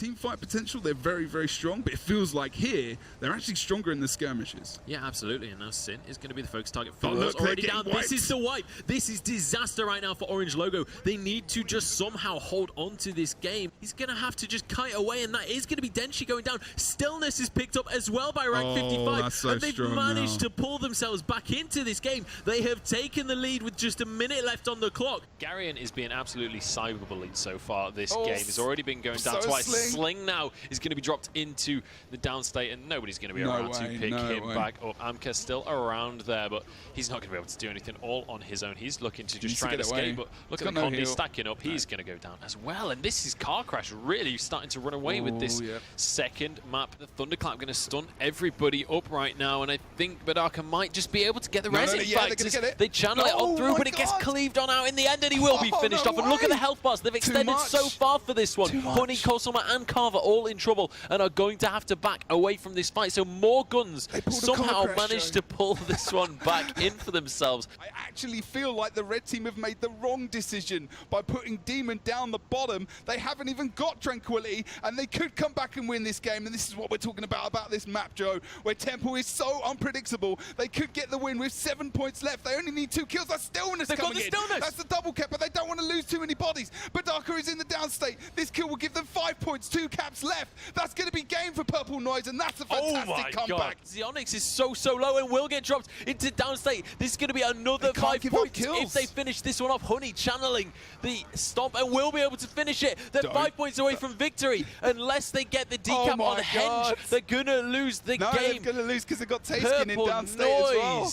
team fight potential. They're very, very strong, but it feels like here they're actually stronger in the skirmishes. Yeah, absolutely. And now Sin is going to be the focus target. Oh, Farmer's look, already down. wiped. This is the wipe. This is disaster right now for Orange Logo. They need to just somehow hold on to this game. He's going to have to just kite away, and that is going to be Denshi going down. Stillness is picked up as well by rank 55, that's so and they've strong managed now to pull themselves back into this game. They have taken the lead with just a minute left on the clock. Garion is being absolutely cyberbullied so far this game. He's already been going down so twice. Sling now is going to be dropped into the downstate, and nobody's going to be around to pick him back up. Amka's still around there, but he's not going to be able to do anything all on his own. He's looking to just try and escape, but look at the Condi stacking up. He's going to go down as well, and this is Car Crash really starting to run away with this second map. The Thunderclap going to stun everybody up right now, and I think Badaka might just be able to get the res. In fact, they channel it up through, but it gets cleaved on out in the end, and he will be finished off. And look at the health bars. They've extended so far for this one. Honey, Kosama, and Carver all in trouble and are going to have to back away from this fight. So more guns somehow managed to pull this one back in for themselves. I actually feel like the red team have made the wrong decision by putting Demon down the bottom. They haven't even got Tranquility, and they could come back and win this game. And this is what we're talking about this map, Joe, where Temple is so unpredictable. They could get the win with 7 points left. They only need 2 kills. That's Stillness coming in. That's the double cap, but they don't want to lose too many bodies. Badaka is in the downstate. This kill will give them 5 points, 2 caps left. That's going to be game for Purple Noise, and that's a fantastic comeback. Onyx is so low and will get dropped into downstate. This is going to be another 5 points if they finish this one off. Honey channeling the stomp and will be able to finish it. They're 5 points away from victory. Unless they get the decap on Henge, they're going to lose the game. They're going to lose because they've got Tayskin in downstate as well.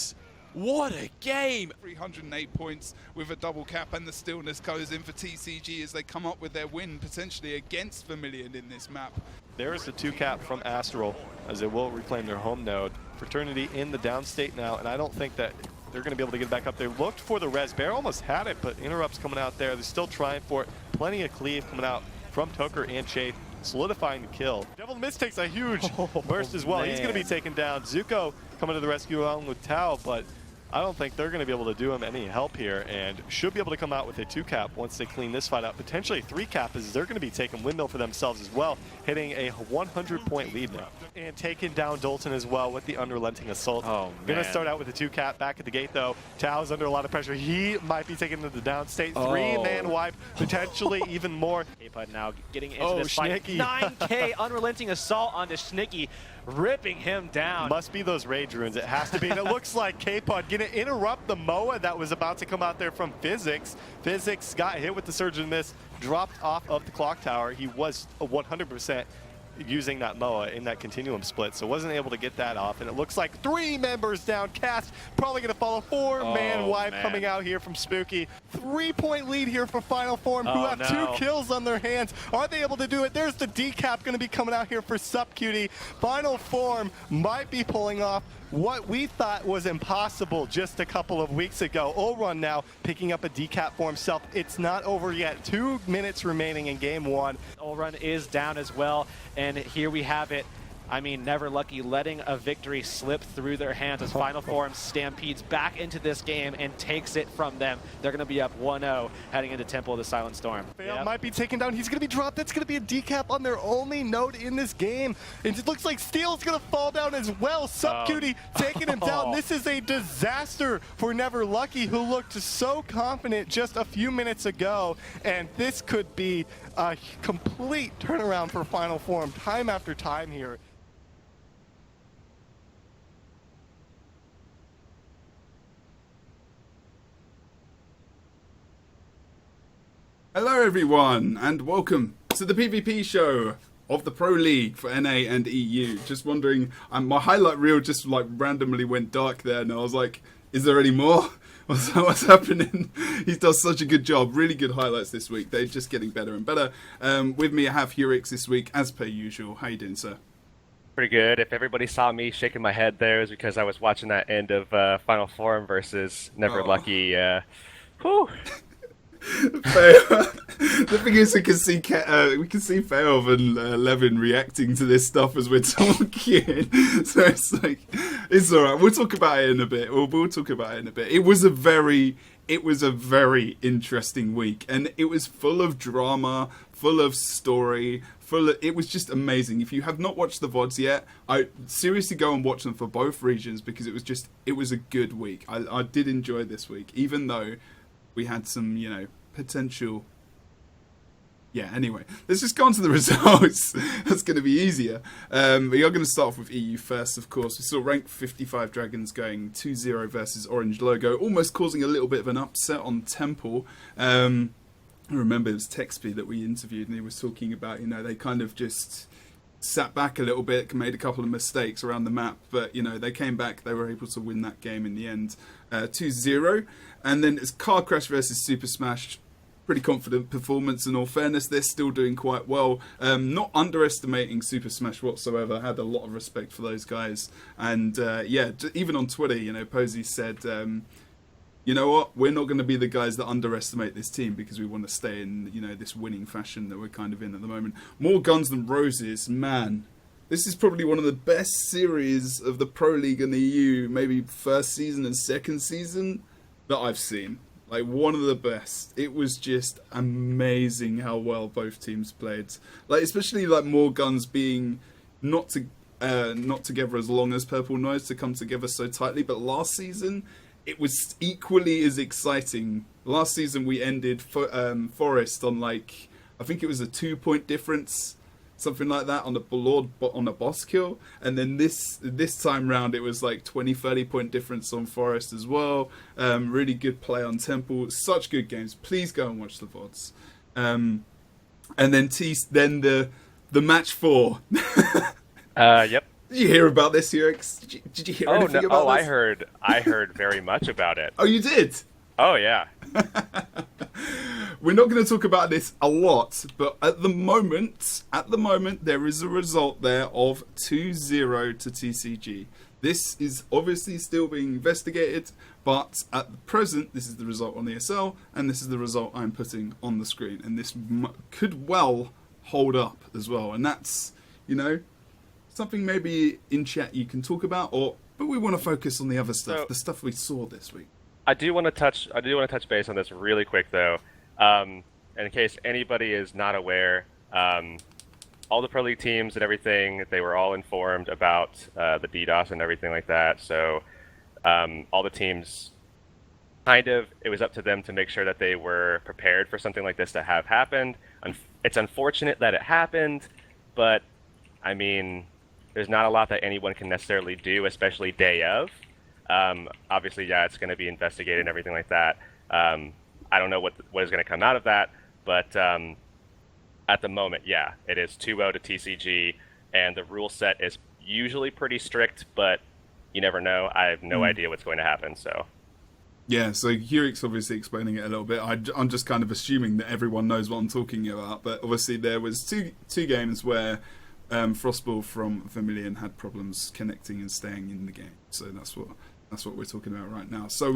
What a game! 308 points with a double cap, and the Stillness goes in for TCG as they come up with their win potentially against Vermilion in this map. There is the 2 cap from Astral as they will reclaim their home node. Fraternity in the downstate now, and I don't think that they're going to be able to get back up. They looked for the res. Bear almost had it, but interrupts coming out there. They're still trying for it. Plenty of cleave coming out from Toker and Chafe, solidifying the kill. Devil Mist takes a huge burst as well. He's going to be taken down. Zuko coming to the rescue along with Tao, but I don't think they're going to be able to do him any help here, and should be able to come out with a 2 cap once they clean this fight up. Potentially a 3 cap, as they're going to be taking Windmill for themselves as well, hitting a 100-point lead now. And taking down Dalton as well with the unrelenting assault. Going to start out with a 2 cap back at the gate though. Tao's under a lot of pressure. He might be taken to the downstate. 3-man wipe, potentially even more. K-Pud now getting into this fight. 9K unrelenting assault onto Schnicky, ripping him down. Must be those Rage Runes. It has to be. And it looks like K-Pud going to interrupt the MOA that was about to come out there from Physics. Physics got hit with the Surge and Miss, dropped off of the clock tower. He was 100% using that MOA in that continuum split, so wasn't able to get that off. And it looks like 3 members down. Cast probably going to follow. 4-man wipe coming out here from Spooky. 3-point lead here for Final Form, who have 2 kills on their hands. Are they able to do it? There's the decap going to be coming out here for Sup Cutie. Final Form might be pulling off what we thought was impossible just a couple of weeks ago. Ulrun now picking up a decap for himself. It's not over yet. 2 minutes remaining in game 1. Ulrun is down as well, and here we have it. I mean, Never Lucky letting a victory slip through their hands as Final Form stampedes back into this game and takes it from them. They're going to be up 1-0 heading into Temple of the Silent Storm. Fail might be taken down. He's going to be dropped. That's going to be a decap on their only node in this game. And it looks like Steel's going to fall down as well. Sup Cutie taking him down. This is a disaster for Never Lucky, who looked so confident just a few minutes ago. And this could be a complete turnaround for Final Form time after time here. Hello everyone, and welcome to the PvP show of the Pro League for NA and EU. Just wondering, my highlight reel just like randomly went dark there, and I was like, is there any more? What's happening? He does such a good job. Really good highlights this week. They're just getting better and better. With me I have Heurix this week, as per usual. How you doing, sir? Pretty good. If everybody saw me shaking my head there, it was because I was watching that end of Final Form versus Never Lucky. Whew. The thing is, we can see Feov and Levin reacting to this stuff as we're talking. So it's like, It's all right. We'll talk about it in a bit. We'll talk about it in a bit. It was a very interesting week, and it was full of drama, full of story, it was just amazing. If you have not watched the VODs yet, I seriously go and watch them for both regions, because it was a good week. I did enjoy this week, even though we had some, potential. Yeah, anyway, let's just go on to the results. That's going to be easier. We are going to start off with EU first, of course. We saw rank 55 Dragons going 2-0 versus Orange Logo, almost causing a little bit of an upset on Temple. I remember it was Texby that we interviewed, and he was talking about, they kind of just sat back a little bit, made a couple of mistakes around the map, but, they came back, they were able to win that game in the end, 2-0. And then it's Car Crash versus Super Smash. Pretty confident performance, in all fairness. They're still doing quite well. Not underestimating Super Smash whatsoever. Had a lot of respect for those guys. And, even on Twitter, Posey said... you know what? We're not going to be the guys that underestimate this team, because we want to stay in, this winning fashion that we're kind of in at the moment. More Guns Than Roses, man. This is probably one of the best series of the Pro League in the EU, maybe first season and second season, that I've seen. Like, one of the best. It was just amazing how well both teams played. Like, especially like More Guns being not together as long as Purple Noise to come together so tightly, but last season it was equally as exciting. Last season we ended Forest on I think it was a 2-point difference, something like that, on a boss kill. And then this time round it was 20-30 point difference on Forest as well. Really good play on Temple. Such good games. Please go and watch the VODs. And then the match 4. Yep. Did you hear about this, Heurix? Did you hear anything about this? I heard very much about it. Oh, you did? Oh, yeah. We're not going to talk about this a lot, but at the moment, there is a result there of 2-0 to TCG. This is obviously still being investigated, but at the present, this is the result on the SL, and this is the result I'm putting on the screen. And this could well hold up as well. And that's, something maybe in chat you can talk about, but we want to focus on the other stuff, the stuff we saw this week. I do want to touch base on this really quick, though. In case anybody is not aware, all the Pro League teams and everything, they were all informed about the DDoS and everything like that. So all the teams, it was up to them to make sure that they were prepared for something like this to have happened. It's unfortunate that it happened, but, I mean, there's not a lot that anyone can necessarily do, especially day of. Obviously, yeah, it's going to be investigated and everything like that. I don't know what is going to come out of that, but at the moment, yeah, it is 2-0 to TCG, and the rule set is usually pretty strict, but you never know. I have no idea what's going to happen, so... Yeah, so Heurix obviously explaining it a little bit. I'm just kind of assuming that everyone knows what I'm talking about, but obviously there was two games where Frostball from Vermilion had problems connecting and staying in the game. So that's what we're talking about right now. So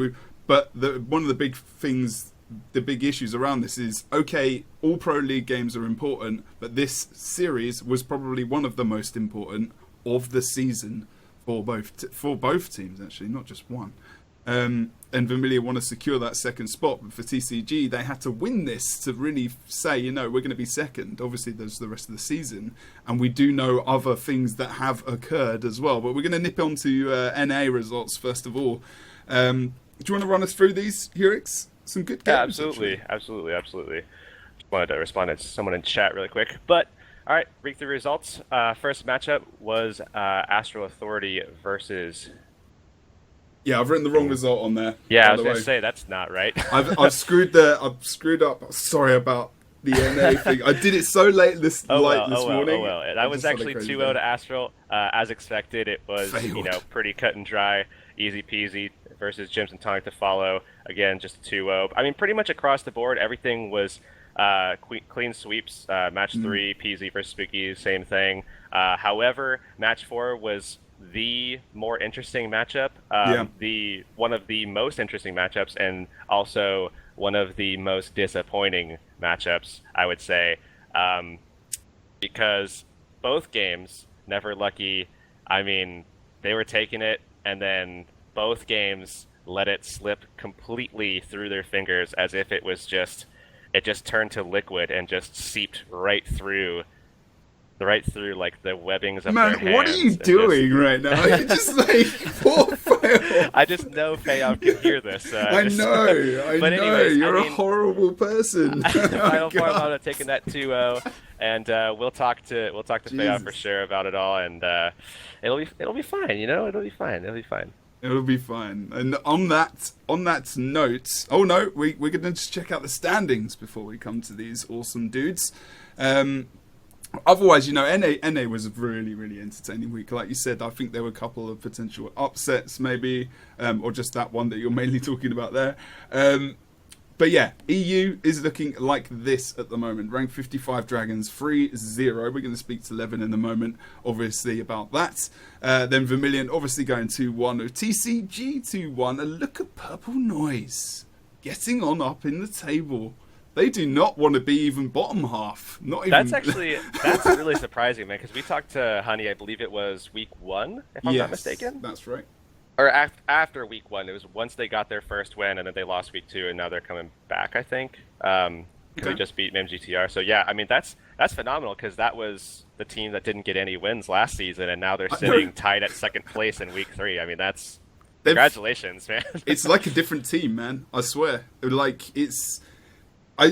one of the big things, the big issues around this is, okay, all Pro League games are important, but this series was probably one of the most important of the season for both teams, actually, not just one. And Vermilion want to secure that second spot, but for TCG, they had to win this to really say, we're going to be second. Obviously, there's the rest of the season, and we do know other things that have occurred as well. But we're going to nip on to NA results first of all. Do you want to run us through these, Heurix? Some good games. Yeah, absolutely. Just wanted to respond to someone in chat really quick. But, all right, read through results. First matchup was Astral Authority versus... Yeah, I've written the wrong result on there. Yeah, I was going to say, that's not right. I've screwed up. Sorry about the NA thing. I did it so late this morning. That was actually 2-0 to Astral. As expected, it was pretty cut and dry, easy peasy versus Gyms and Tonic to follow. Again, just 2-0. I mean, pretty much across the board, everything was clean sweeps. Match 3, peasy versus Spooky, same thing. However, match 4 was the more interesting matchup, one of the most interesting matchups, and also one of the most disappointing matchups, I would say, because both games, Never Lucky, I mean, they were taking it. and then both games let it slip completely through their fingers as if it was just turned to liquid and just seeped right through like the webbings of their hands. Man, what are you doing right now? You're just like, poor Fail. I just know Fayoff can hear this. I know. Anyways, you're a horrible person. Final form, I'm taking that 2-0, and we'll talk to Fayoff for sure about it all, and it'll be fine. You know, it'll be fine. It'll be fine. And on that note, oh no, we're gonna just check out the standings before we come to these awesome dudes. Otherwise, you know, NA was a really, really entertaining week. Like you said, I think there were a couple of potential upsets, maybe, or just that one that you're mainly talking about there. But yeah, EU is looking like this at the moment. Rank 55 Dragons 3-0. We're going to speak to Levin in a moment, obviously, about that. Then Vermilion obviously going 2-1. TCG 2-1. A look at Purple Noise getting on up in the table. They do not want to be even bottom half. Not even. That's really surprising, man. Because we talked to Honey, I believe it was week 1, if I'm not mistaken. That's right. Or after week 1, it was once they got their first win, and then they lost week 2, and now they're coming back. I think they just beat MGTR. So yeah, I mean that's phenomenal because that was the team that didn't get any wins last season, and now they're sitting tied at second place in week 3. I mean congratulations, man. It's like a different team, man. I swear. Like it's. I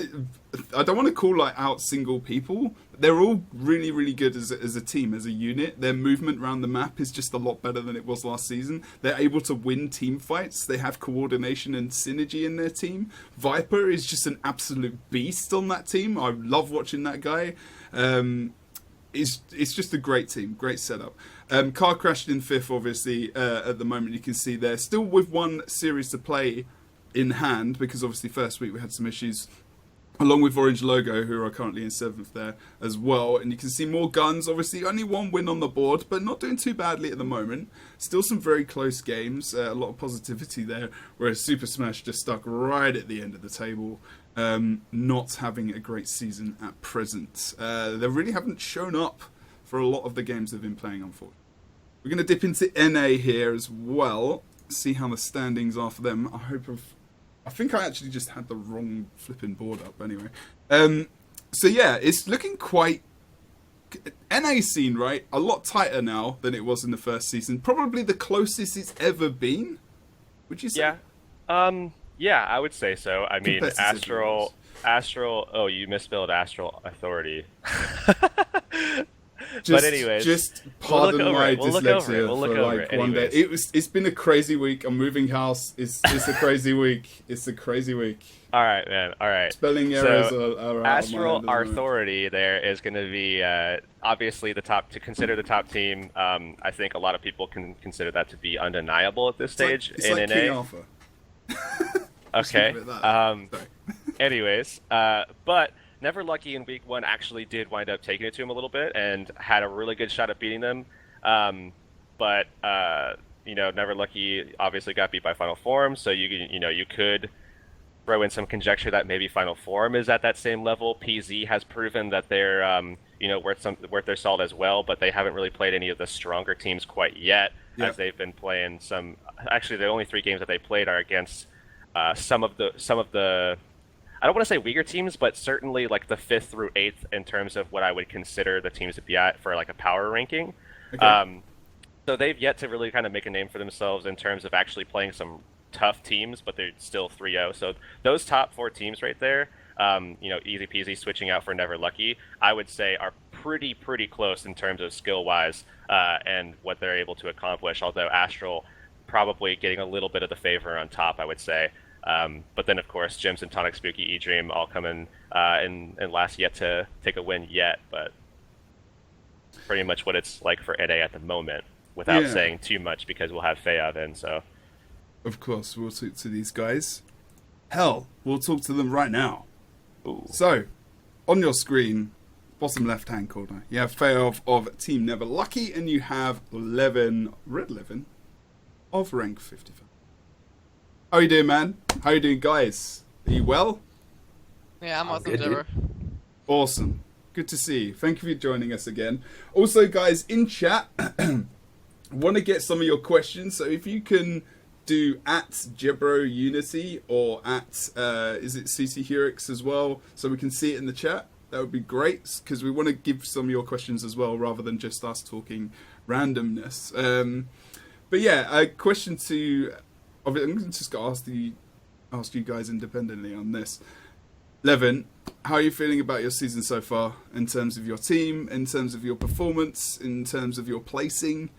don't want to call out single people. They're all really, really good as a team, as a unit. Their movement around the map is just a lot better than it was last season. They're able to win team fights. They have coordination and synergy in their team. Viper is just an absolute beast on that team. I love watching that guy. It's just a great team, great setup. Car crashed in 5th, obviously, at the moment. You can see they're still with one series to play in hand because obviously first week we had some issues along with Orange Logo, who are currently in 7th there as well. And you can see more guns. Obviously, only one win on the board, but not doing too badly at the moment. Still some very close games. A lot of positivity there, whereas Super Smash just stuck right at the end of the table, not having a great season at present. They really haven't shown up for a lot of the games they've been playing, unfortunately. We're going to dip into NA here as well, see how the standings are for them. I think I actually just had the wrong flipping board up anyway. So yeah, it's looking quite... NA scene, right? A lot tighter now than it was in the first season. Probably the closest it's ever been. Would you say? Yeah. Yeah, I would say so. I mean, Astral... Oh, you misspelled Astral Authority. But anyways, just pardon my dyslexia for like one day. It's been a crazy week. I'm moving house. It's a crazy week. It's a crazy week. All right, man. All right. Spelling errors are Astral Authority there is going to be obviously the top to consider the top team. I think a lot of people can consider that to be undeniable at this stage it's in like NA. King Alpha. Okay. Anyways, but Never Lucky in week 1 actually did wind up taking it to him a little bit and had a really good shot at beating them. But you know, Never Lucky obviously got beat by Final Form, so you could throw in some conjecture that maybe Final Form is at that same level. PZ has proven that they're worth their salt as well, but they haven't really played any of the stronger teams quite yet, as they've been playing some. Actually, the only 3 games that they played are against some of the. I don't want to say weaker teams, but certainly like the 5th through 8th in terms of what I would consider the teams to be at for like a power ranking. Okay. So they've yet to really kind of make a name for themselves in terms of actually playing some tough teams, but they're still 3-0. So those top 4 teams right there, easy peasy switching out for Never Lucky, I would say are pretty close in terms of skill-wise and what they're able to accomplish, although Astral probably getting a little bit of the favor on top, I would say. But then, of course, Gems and Tonic, Spooky, E-Dream all coming and last yet to take a win yet, but pretty much what it's like for NA at the moment, without saying too much, because we'll have Fayav in, so... Of course, we'll talk to these guys. Hell, we'll talk to them right now. Ooh. So, on your screen, bottom left-hand corner, you have Fayav of Team Never Lucky, and you have Red Levin, of rank 55. How you doing, man? How you doing, guys? Are you well? Yeah, I'm awesome, Jebro. Awesome. Good to see you. Thank you for joining us again. Also, guys, in chat, want to get some of your questions. So if you can do at Jebro Unity or at is it CC Heurix as well, so we can see it in the chat. That would be great, because we want to give some of your questions as well, rather than just us talking randomness. But yeah, a question to... I'm just going to ask you guys independently on this. Levin, how are you feeling about your season so far, in terms of your team, in terms of your performance, in terms of your placing,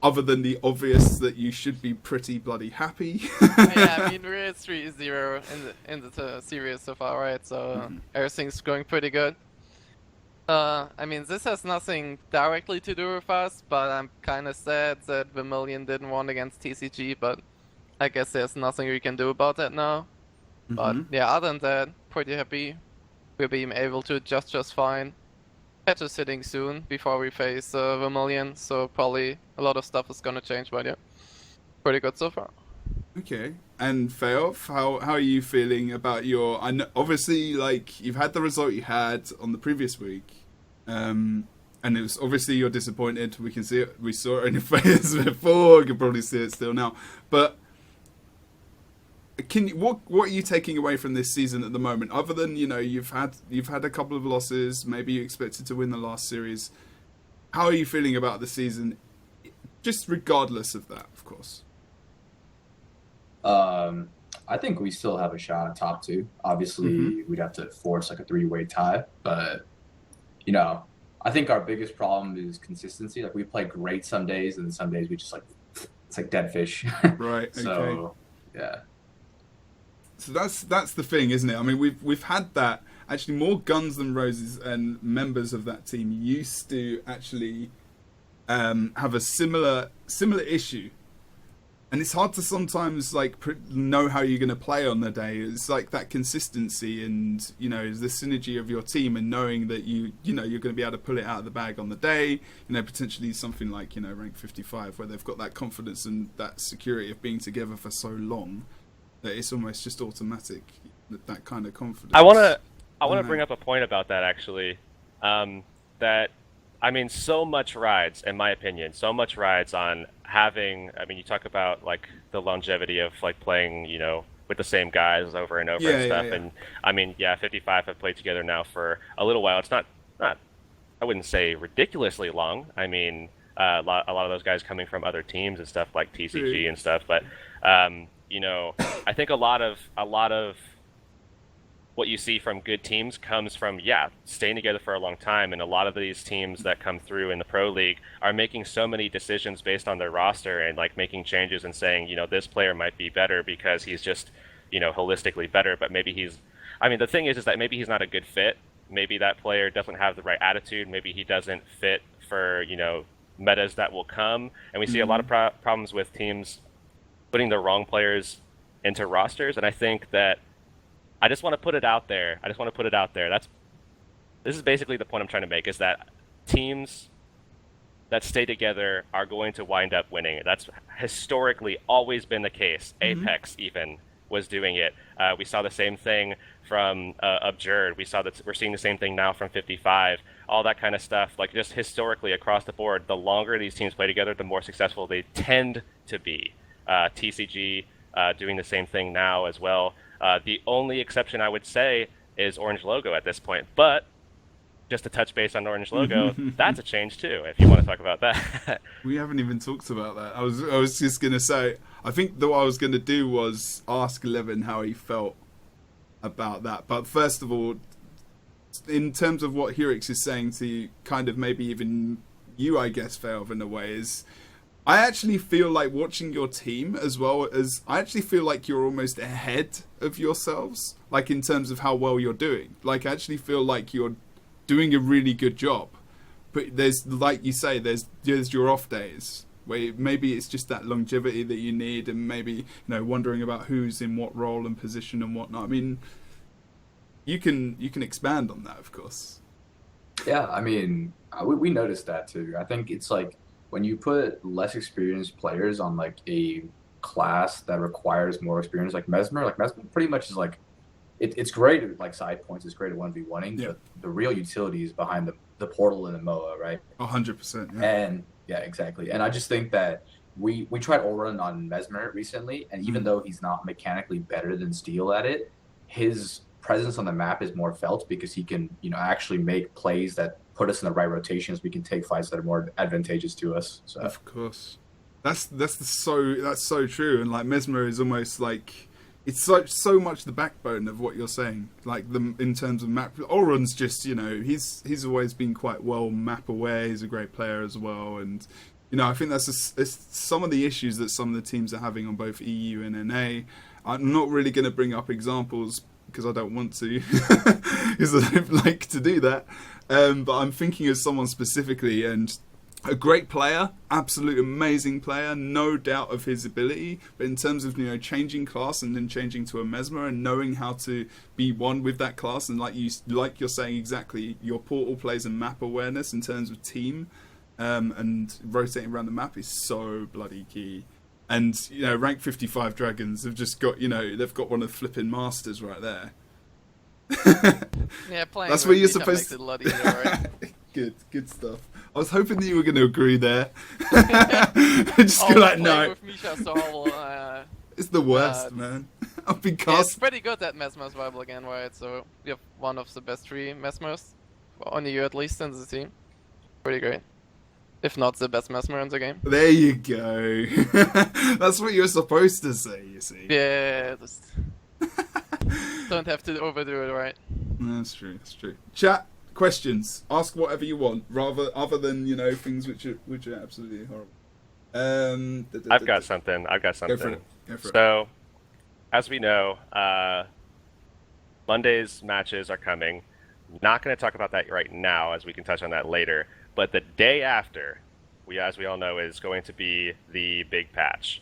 other than the obvious that you should be pretty bloody happy? Yeah, I mean, we're at 3-0 in the series so far, right? So everything's going pretty good. I mean, this has nothing directly to do with us, but I'm kind of sad that Vermilion didn't win against TCG, but I guess there's nothing we can do about that now. But yeah, other than that, pretty happy. We'll be able to adjust just fine. Patch is hitting soon before we face Vermilion, so probably a lot of stuff is gonna change, but yeah, pretty good so far. Okay, and Feof, how are you feeling about your... I know, obviously, like, you've had the result you had on the previous week, and it was obviously you're disappointed. We can see it. We saw it in your face before. You can probably see it still now. But what are you taking away from this season at the moment? Other than, you know, you've had a couple of losses. Maybe you expected to win the last series. How are you feeling about the season? Just regardless of that, of course. I think we still have a shot at top 2. Obviously, we'd have to force like a 3-way tie, but you know, I think our biggest problem is consistency. Like, we play great some days, and some days we just it's like dead fish. Right. Okay. So yeah. So that's the thing, isn't it? I mean, we've had that. Actually, more Guns N' Roses and members of that team used to actually have a similar issue. And it's hard to sometimes know how you're going to play on the day. It's like that consistency and, you know, the synergy of your team, and knowing that you're going to be able to pull it out of the bag on the day. You know, potentially something like, you know, rank 55, where they've got that confidence and that security of being together for so long that it's almost just automatic, that kind of confidence. I want to bring up a point about that, actually. That, I mean, so much rides, in my opinion, on having, I mean, you talk about like the longevity of like playing, you know, with the same guys over and over and stuff. And I mean, 55 have played together now for a little while. It's not I wouldn't say ridiculously long. I mean, a lot of those guys coming from other teams and stuff like TCG and stuff. But you know, I think a lot of what you see from good teams comes from, staying together for a long time. And a lot of these teams that come through in the Pro League are making so many decisions based on their roster, and like making changes and saying, you know, this player might be better because he's just, you know, holistically better, but maybe the thing is that maybe he's not a good fit. Maybe that player doesn't have the right attitude. Maybe he doesn't fit for, you know, metas that will come. And we see a lot of problems with teams putting the wrong players into rosters. And I think that I just want to put it out there. This is basically the point I'm trying to make, is that teams that stay together are going to wind up winning. That's historically always been the case. Apex even was doing it. We saw the same thing from Absurd. We're seeing the same thing now from 55. All that kind of stuff, like just historically across the board, the longer these teams play together, the more successful they tend to be. TCG doing the same thing now as well. The only exception I would say is Orange Logo at this point, but just to touch base on Orange Logo, that's a change too, if you want to talk about that. We haven't even talked about that. I was just going to say, I think that what I was going to do was ask Levin how he felt about that. But first of all, in terms of what Heurix is saying to kind of maybe even you, I guess, Feof, in a way, is I actually feel like watching your team, as well as I actually feel like you're almost ahead of yourselves, like in terms of how well you're doing. Like, I actually feel like you're doing a really good job. But there's, like you say, there's your off days where maybe it's just that longevity that you need, and maybe, you know, wondering about who's in what role and position and whatnot. I mean, you can expand on that, of course. Yeah, I mean, we noticed that too. I think it's like, when you put less experienced players on like a class that requires more experience, like Mesmer pretty much is like, it's great at like side points, it's great at 1v1ing, but the real utility is behind the portal and the MOA, right? 100%. Yeah. And Yeah, exactly. And I just think that we tried all run on Mesmer recently, and even though he's not mechanically better than Steel at it, his presence on the map is more felt because he can, actually make plays that put us in the right rotations. We can take fights that are more advantageous to us. So of course, that's so true. And like Mesmer is almost like it's so much the backbone of what you're saying. Like in terms of map, Oron's just he's always been quite well map aware. He's a great player as well, and I think it's some of the issues that some of the teams are having on both EU and NA. I'm not really going to bring up examples because I don't want to, because I don't like to do that. But I'm thinking of someone specifically, and a great player, absolute amazing player, no doubt of his ability. But in terms of changing class and then changing to a Mesmer and knowing how to be one with that class, and like you're saying exactly, your portal plays and map awareness in terms of team. And rotating around the map is so bloody key. And rank 55 dragons have just got they've got one of the flipping masters right there. Yeah, playing. That's where you're supposed to. Makes it a lot easier, right? Good stuff. I was hoping that you were going to agree there. Just go like no. With Misha Sorrel, it's the worst, man. I've been cast. Yeah, it's pretty good that Mesmer's viable again, right? So we have one of the best 3 Mesmers on the EU at least in the team. Pretty great. If not the best Mesmer in the game. There you go. That's what you're supposed to say, you see. Yeah, just don't have to overdo it, right? That's true. Chat, questions. Ask whatever you want, other than things which are absolutely horrible. I've got something. Go for it. So, as we know, Monday's matches are coming. Not going to talk about that right now, as we can touch on that later. But the day after, as we all know, is going to be the big patch.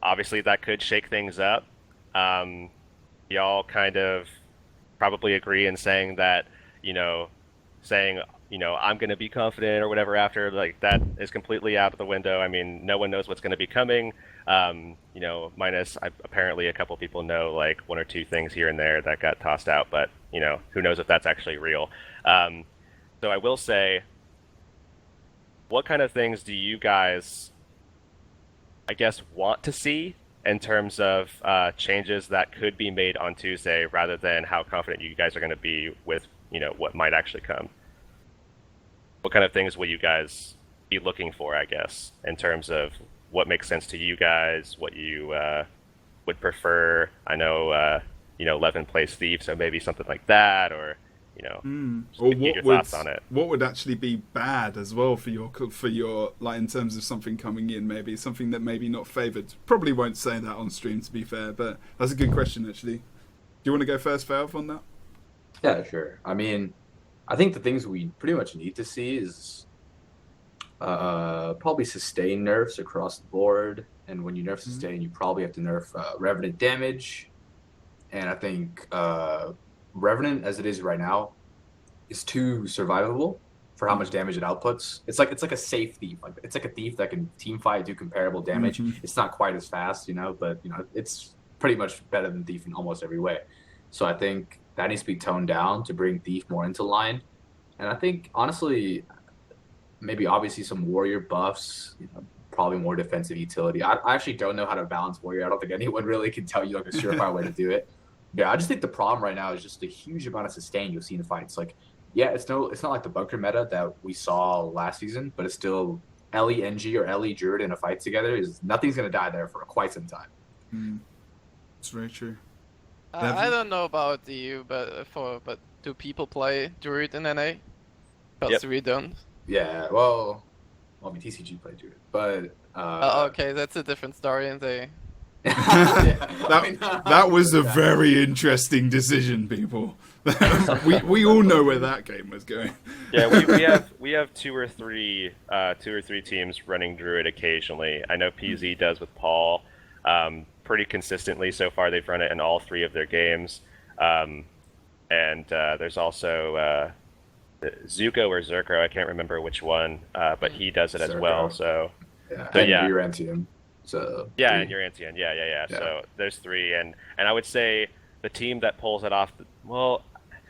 Obviously, that could shake things up. Y'all kind of probably agree in saying that, I'm going to be confident or whatever after, like, that is completely out of the window. I mean, no one knows what's going to be coming. Minus apparently a couple people know like 1 or 2 things here and there that got tossed out, but who knows if that's actually real. So I will say, what kind of things do you guys, I guess, want to see in terms of changes that could be made on Tuesday, rather than how confident you guys are going to be with, what might actually come? What kind of things will you guys be looking for, I guess, in terms of what makes sense to you guys, what you would prefer? I know, Levin plays Thief, so maybe something like that, or or get your thoughts on it. What would actually be bad as well for your like, in terms of something coming in, maybe something that maybe not favoured? Probably won't say that on stream, to be fair, but that's a good question actually. Do you want to go first, Fav, on that? Yeah, sure. I mean, I think the things we pretty much need to see is probably sustain nerfs across the board, and when you nerf sustain, you probably have to nerf Revenant damage, and I think Revenant, as it is right now, is too survivable for how much damage it outputs. It's like a safe thief. Like, it's like a thief that can team fight, do comparable damage. It's not quite as fast, but it's pretty much better than Thief in almost every way. So I think that needs to be toned down to bring Thief more into line. And I think, honestly, maybe obviously some Warrior buffs, probably more defensive utility. I actually don't know how to balance Warrior. I don't think anyone really can tell you like a surefire way to do it. Yeah, I just think the problem right now is just the huge amount of sustain you'll see in fights. Like, yeah, it's not like the bunker meta that we saw last season, but it's still Ellie NG or Ellie Druid in a fight together. Nothing's gonna die there for quite some time. It's very true. I don't know about the EU, but do people play Druid in NA? Because we don't. Yeah, well, I mean, TCG played Druid, but okay, that's a different story, and they. That was a very interesting decision, people. we all know where that game was going. Yeah, we have two or three teams running Druid occasionally. I know PZ does with Paul pretty consistently so far. They've run it in all 3 of their games, and there's also Zuko or Zerko. I can't remember which one, but he does it as well. So yeah, Urantium. So yeah, and Urantian. Yeah. So there's 3, and I would say the team that pulls it off. Well,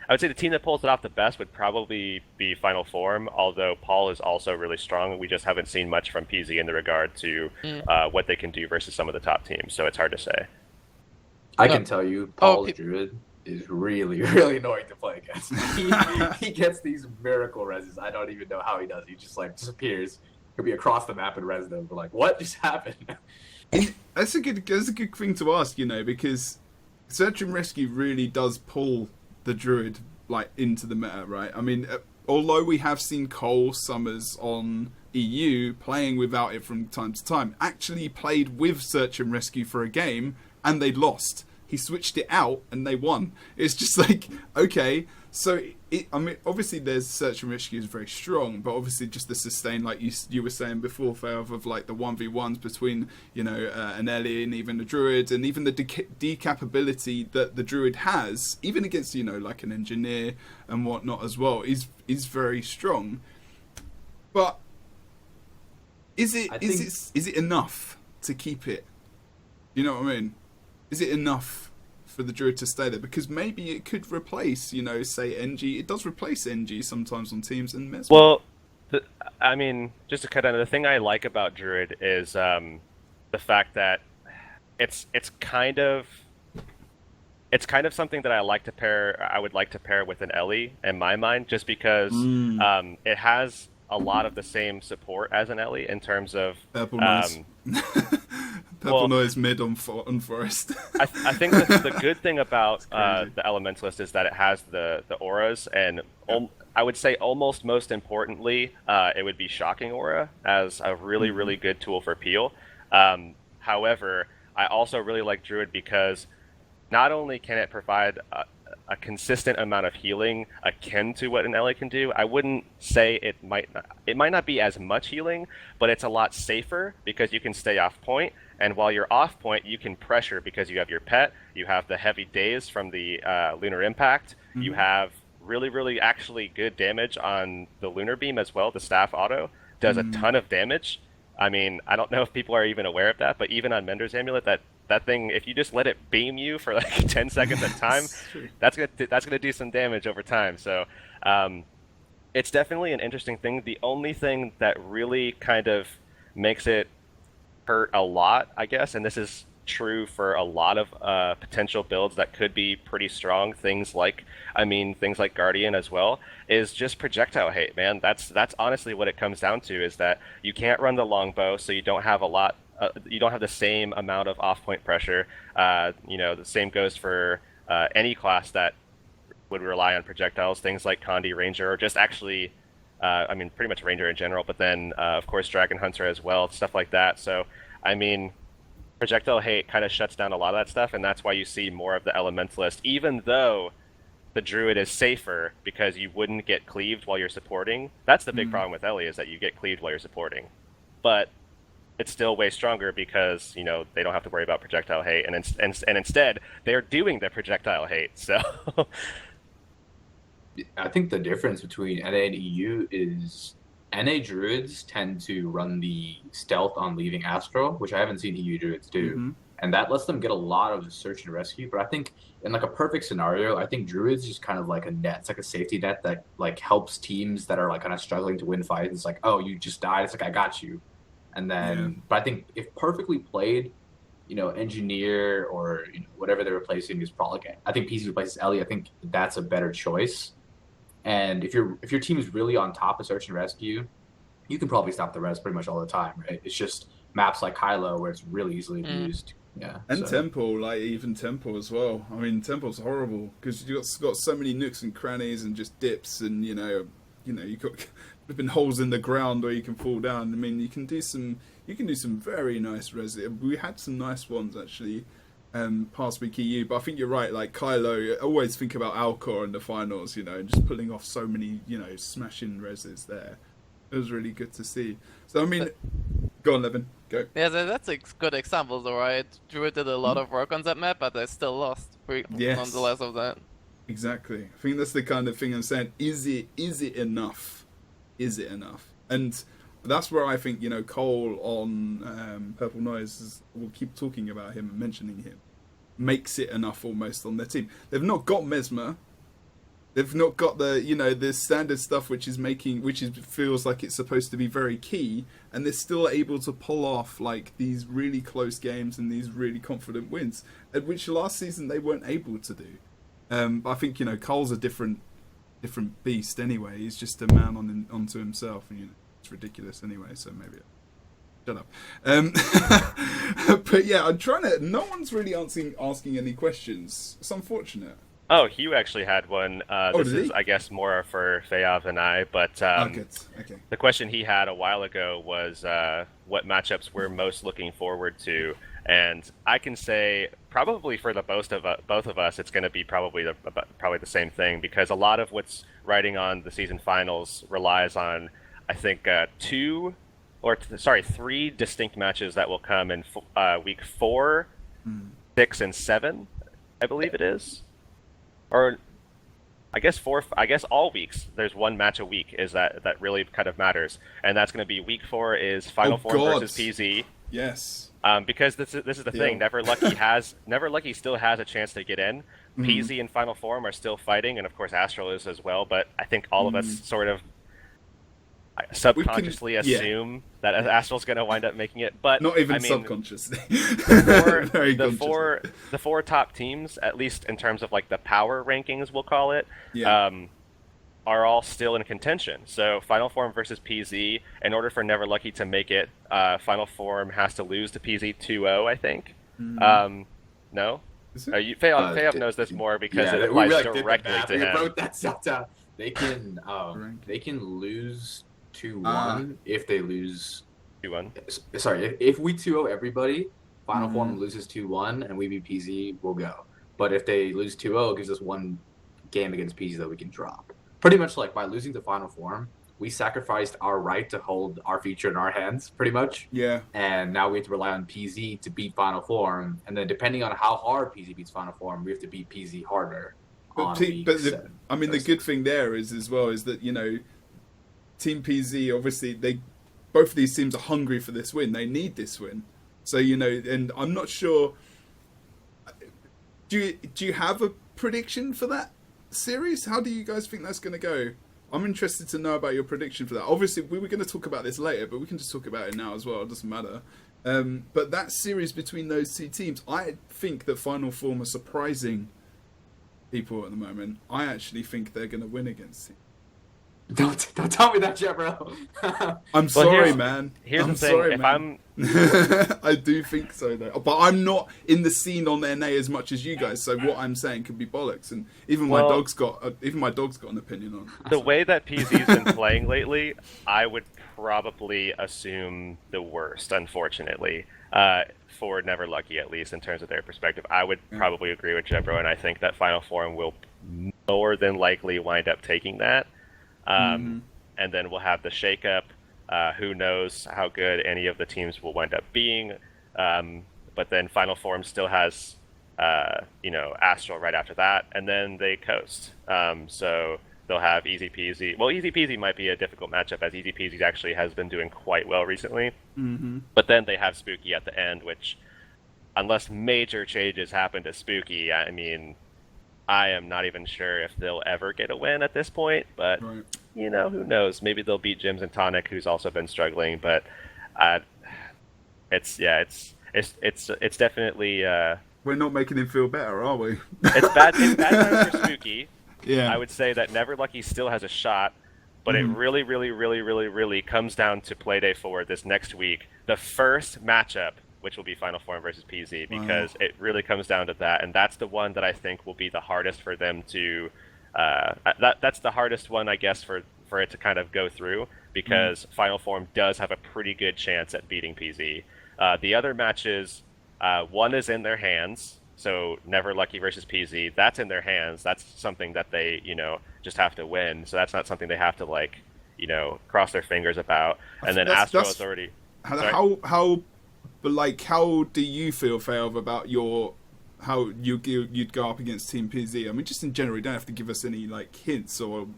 I would say the team that pulls it off the best would probably be Final Form, although Paul is also really strong. We just haven't seen much from PZ in the regard to what they can do versus some of the top teams, so it's hard to say. I can tell you, Paul's Druid is really, really annoying to play against. He gets these miracle reses. I don't even know how he does. He just like disappears. He'll be across the map and res them. We're like, what just happened? That's a good thing to ask, because Search and Rescue really does pull the Druid like into the meta, right? I mean, although we have seen Cole Summers on EU playing without it from time to time, actually played with Search and Rescue for a game and they lost. He switched it out and they won. It's just like, okay, so I mean, obviously there's Search and Rescue is very strong, but obviously just the sustain, like you were saying before, Fav, of like the 1v1s between, an Ellie and even the Druid, and even the decap ability that the Druid has, even against, like an Engineer and whatnot as well, is very strong. But is it enough to keep it? You know what I mean? Is it enough for the Druid to stay there? Because maybe it could replace, say NG. It does replace NG sometimes on teams and Mesmer. Well, I mean, just to cut on, the thing I like about Druid is the fact that it's kind of something that I would like to pair with an Ellie in my mind, just because it has a lot of the same support as an Ellie in terms of Purple Noise. Purple Noise mid on Forest. I think the good thing about the Elementalist is that it has the auras, and I would say almost most importantly, it would be Shocking Aura as a really, really good tool for peel. However, I also really like Druid because not only can it provide a consistent amount of healing akin to what an Ellie can do. I wouldn't say it might not be as much healing, but it's a lot safer because you can stay off point. And while you're off point, you can pressure because you have your pet, you have the heavy daze from the lunar impact, you have really, really actually good damage on the lunar beam as well. The staff auto does a ton of damage. I mean, I don't know if people are even aware of that, but even on Mender's Amulet, that thing, if you just let it beam you for like 10 seconds at a time, that's gonna do some damage over time. So it's definitely an interesting thing. The only thing that really kind of makes it hurt a lot, I guess, and this is true for a lot of potential builds that could be pretty strong, things like Guardian as well, is just projectile hate, man. That's honestly what it comes down to, is that you can't run the longbow, so you don't have you don't have the same amount of off-point pressure. The same goes for any class that would rely on projectiles, things like Condi, Ranger, or just actually, pretty much Ranger in general, but then, of course, Dragon Hunter as well, stuff like that. So, projectile hate kind of shuts down a lot of that stuff, and that's why you see more of the Elementalist, even though the Druid is safer because you wouldn't get cleaved while you're supporting. That's the big problem with Ellie, is that you get cleaved while you're supporting. But it's still way stronger because, they don't have to worry about projectile hate, and instead, they're doing the projectile hate, so... I think the difference between NA and EU is NA Druids tend to run the stealth on leaving Astral, which I haven't seen EU Druids do. And that lets them get a lot of search and rescue. But I think in like a perfect scenario, I think Druids just kind of like a net. It's like a safety net that like helps teams that are like kind of struggling to win fights. It's like, oh, you just died. It's like, I got you. And then, but I think if perfectly played, Engineer or whatever they're replacing is probably, I think PC replaces Ellie. I think that's a better choice. And if your team is really on top of search and rescue, you can probably stop the res pretty much all the time, right? It's just maps like Kylo where it's really easily abused. Yeah. And Temple, like even Temple as well. I mean, Temple's horrible because you've got so many nooks and crannies and just dips, and you've got flipping holes in the ground where you can fall down. I mean, you can do some very nice res. We had some nice ones actually. Past week EU, but I think you're right. Like Kylo, I always think about Alcor in the finals, and just pulling off so many, smashing reses there. It was really good to see. So I mean, go on, Levin, go. Yeah, that's a good example, though, right? Druid did a lot of work on that map, but they still lost. Nonetheless of that. Exactly. I think that's the kind of thing I'm saying. Is it enough? Is it enough? And that's where I think, Cole on Purple Noise, we'll keep talking about him and mentioning him, makes it enough almost on their team. They've not got Mesmer, They've not got the, the standard stuff which feels like it's supposed to be very key, and they're still able to pull off like these really close games and these really confident wins, which last season they weren't able to do. But I think Cole's a different beast anyway. He's just a man onto himself, and it's ridiculous anyway. So maybe shut up. But yeah, I'm trying to. No one's really asking any questions. It's unfortunate. Oh, Hugh actually had one. This is, he? I guess, more for Feyav and I, but Okay. the question he had a while ago was what matchups we're most looking forward to, and I can say probably for the both of us, it's going to be probably the same thing, because a lot of what's riding on the season finals relies on, I think, 3 distinct matches that will come in week 4, 6, and 7, I believe it is. Or I guess all weeks there's one match a week is that really kind of matters, and that's going to be week 4 is Final Form versus PZ. Yes. Because this is the thing. Never Lucky still has a chance to get in. PZ and Final Form are still fighting, and of course Astral is as well. But I think all of us sort of subconsciously assume that Astral's going to wind up making it, but not even subconsciously. The four top teams, at least in terms of like the power rankings, we'll call it, are all still in contention. So Final Form versus PZ. In order for Never Lucky to make it, Final Form has to lose to PZ 2-0, I think. No. Feyav knows this more because it applies directly to him. We wrote that stuff down. They can lose 2-1 if they lose 2-1. Sorry, if we 2-0 everybody, Final Form loses 2-1 and we beat PZ, we'll go. But if they lose 2-0, it gives us one game against PZ that we can drop. Pretty much like by losing to Final Form, we sacrificed our right to hold our future in our hands, pretty much. Yeah. And now we have to rely on PZ to beat Final Form, and then depending on how hard PZ beats Final Form, we have to beat PZ harder. The good thing there is that Team PZ, obviously both of these teams are hungry for this win. They need this win. So and I'm not sure. Do you have a prediction for that series? How do you guys think that's going to go? I'm interested to know about your prediction for that. Obviously, we were going to talk about this later, but we can just talk about it now as well. It doesn't matter. But that series between those two teams, I think that Final Form are surprising people at the moment. I actually think they're going to win against it. Don't tell me that, Jebro. I'm sorry, man. Here's the thing. I do think so, though. But I'm not in the scene on NA as much as you guys, so what I'm saying could be bollocks. And even my dog's got an opinion on it. The way that PZ's been playing lately, I would probably assume the worst, unfortunately, for Never Lucky, at least in terms of their perspective. I would probably agree with Jebro, and I think that Final Form will more than likely wind up taking that. And then we'll have the shakeup. Who knows how good any of the teams will wind up being. But then Final Form still has, Astral right after that, and then they coast. So they'll have Easy Peasy. Well, Easy Peasy might be a difficult matchup, as Easy Peasy actually has been doing quite well recently. But then they have Spooky at the end, which, unless major changes happen to Spooky, I mean, I am not even sure if they'll ever get a win at this point, but who knows? Maybe they'll beat Jims and Tonic, who's also been struggling. But it's definitely. We're not making him feel better, are we? It's bad times for Spooky. Yeah. I would say that Never Lucky still has a shot, but it really, really, really, really, really comes down to Playday 4 this next week. The first matchup, which will be Final Form versus PZ, because it really comes down to that, and that's the one that I think will be the hardest for them to. That's the hardest one, I guess, for it to kind of go through, because Final Form does have a pretty good chance at beating PZ. The other matches, one is in their hands, so Never Lucky versus PZ, that's in their hands. That's something that they, just have to win. So that's not something they have to cross their fingers about. And then Astro is already. How do you feel, Feyav, about how you'd go up against Team PZ? I mean, just in general, you don't have to give us any hints or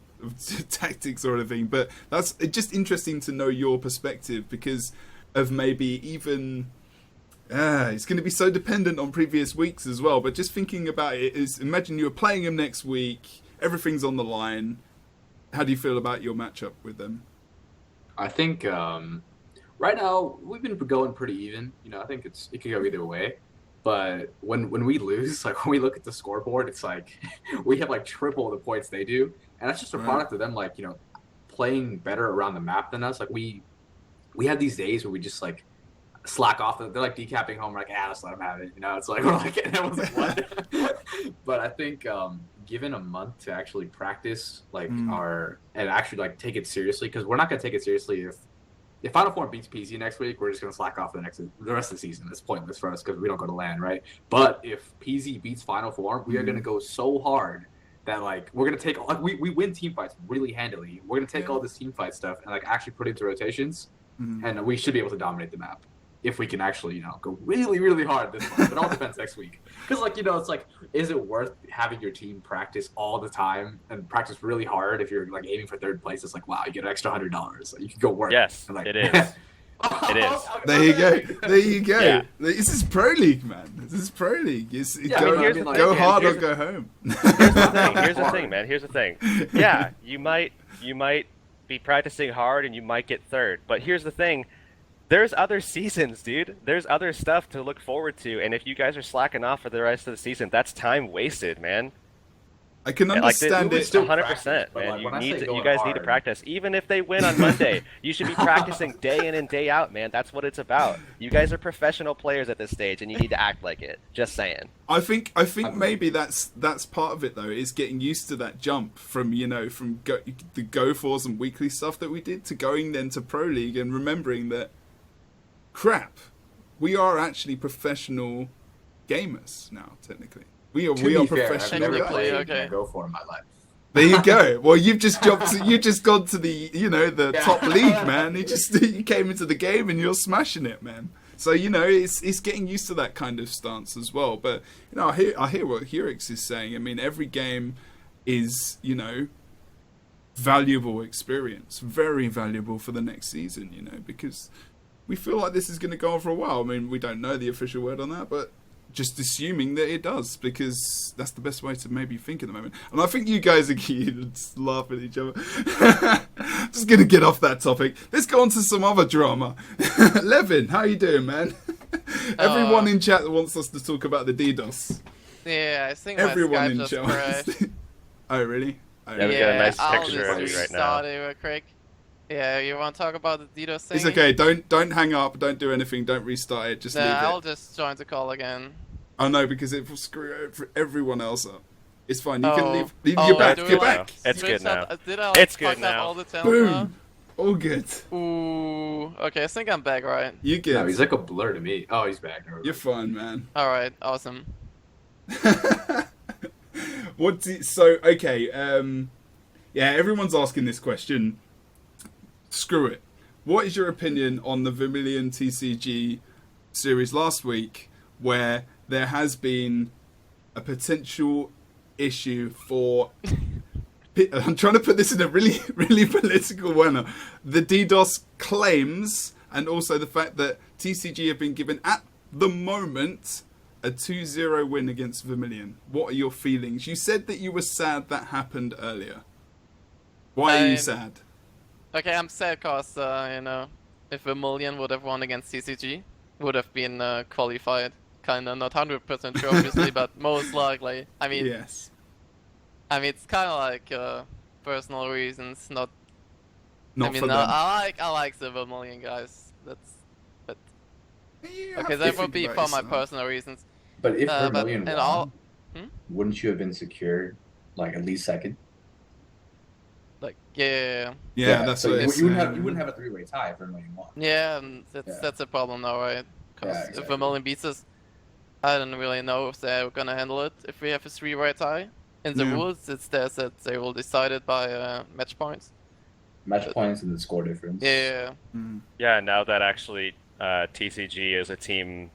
tactics or anything, but that's just interesting to know your perspective, because of maybe even it's going to be so dependent on previous weeks as well. But just thinking about it is, imagine you were playing them next week everything's on the line. How do you feel about your matchup with them? I think right now we've been going pretty even. You know, I think it could go either way. But when we lose, like when we look at the scoreboard, it's like we have like triple the points they do, and that's just a product of them, like, you know, playing better around the map than us. Like we have these days where we just like slack off. They're like decapping home. We're like, let's let them have it. You know, it's like we're like, and that was like, what? But I think given a month to actually practice like and actually like take it seriously, because we're not gonna take it seriously if Final Four beats PZ next week. We're just gonna slack off the rest of the season. It's pointless for us because we don't go to LAN, right? But if PZ beats Final Four, we are gonna go so hard that like we're gonna take like we win team fights really handily. We're gonna take all this team fight stuff and like actually put it into rotations, and we should be able to dominate the map if we can actually, you know, go really, really hard this month. It all depends next week. Because, like, you know, it's like, is it worth having your team practice all the time and practice really hard if you're, like, aiming for third place? It's like, wow, you get an extra $100. So you can go work. Yes, like, it is. It is. There you go. There you go. Yeah. This is Pro League, man. This is Pro League. Go hard or go home. Here's the thing, man. Here's the thing. Yeah, you might be practicing hard and you might get third. But here's the thing. There's other seasons, dude. There's other stuff to look forward to, and if you guys are slacking off for the rest of the season, that's time wasted, man. I can understand it. 100%, man. You guys need to practice. Even if they win on Monday, you should be practicing day in and day out, man. That's what it's about. You guys are professional players at this stage, and you need to act like it. Just saying. I think maybe that's part of it though, is getting used to that jump from, you know, from the Go4s and weekly stuff that we did to going then to Pro League and remembering that. Crap, we are actually professional gamers now. Technically, we are professional guys. Okay. Go for in my life. There you go. Well, you've just gone to the, you know, the top league, man. You came into the game and you're smashing it, man. So, you know, it's getting used to that kind of stance as well. But, you know, I hear what Heurix is saying. I mean, every game is, you know, valuable experience, very valuable for the next season, you know, because we feel like this is going to go on for a while. I mean, we don't know the official word on that, but just assuming that it does, because that's the best way to maybe think at the moment. And I think you guys are just laughing at each other. Just going to get off that topic. Let's go on to some other drama. Levin, how you doing, man? Everyone in chat wants us to talk about the DDoS. Yeah, I think everyone my Skype just crashed. Oh, really? Oh, yeah, we got a nice picture I'll of just you right now. it real quick. Yeah, you want to talk about the DDoS thing? It's okay. Don't hang up. Don't do anything. Don't restart it. Just leave it. I'll just join the call again. Oh no, because it will screw everyone else up. It's fine. You can leave. You're back. You're back. It's good now. Did I it's good now. All the Boom. now? All good. Ooh. Okay, I think I'm back, right? You good? No, he's like a blur to me. Oh, he's back. You're fine, man. All right. Awesome. Okay. Yeah, everyone's asking this question. Screw it. What is your opinion on the Vermilion TCG series last week, where there has been a potential issue for... I'm trying to put this in a really, really political way. The DDoS claims, and also the fact that TCG have been given, at the moment, a 2-0 win against Vermilion. What are your feelings? You said that you were sad that happened earlier. Why are you sad? Okay, I'm sad because, you know, if Vermilion would have won against TCG, would have been qualified. Kinda, not 100% sure, obviously, but most likely. I mean, yes. I mean, it's kind of like personal reasons, not. I mean, for them. I like the Vermilion guys. But okay, that would be for my personal reasons. But if Vermilion won, wouldn't you have been secured, like at least second? Like, yeah. Yeah, that's so what you wouldn't have a three-way tie if Vermilion won. Yeah, that's a problem now, right? Because if Vermilion beats us, I don't really know if they're gonna handle it. If we have a three-way tie, in the rules it says that they will decide it by match points. Match points and the score difference. Yeah. Yeah, now that actually TCG is a team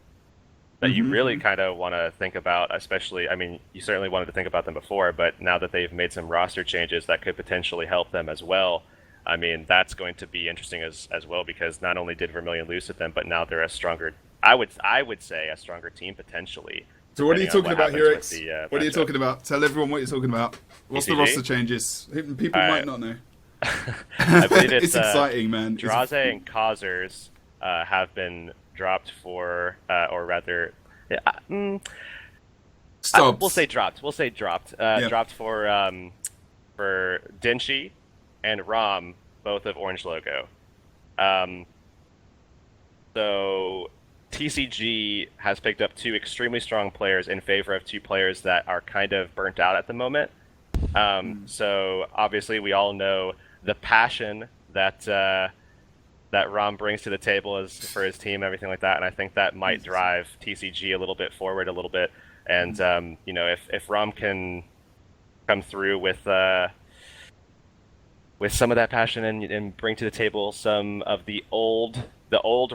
that you really kind of want to think about, especially, I mean, you certainly wanted to think about them before, but now that they've made some roster changes that could potentially help them as well, I mean, that's going to be interesting as well, because not only did Vermilion lose to them, but now they're a stronger, I would say a stronger team potentially So what are you talking about, Heurix? What are you matchup. talking about? Tell everyone what you're talking about. What's the TCG? roster changes? People might not know. I believe it's exciting, man. Draze and Causers have been dropped for, or rather, we'll say dropped. We'll say dropped. Dropped for Denshi and Rom, both of Orange Logo. So TCG has picked up 2 extremely strong players in favor of 2 players that are kind of burnt out at the moment. So obviously we all know the passion that that Rom brings to the table for his team, everything like that, and I think that might drive TCG a little bit forward a little bit. And if Rom can come through with some of that passion and bring to the table some of the old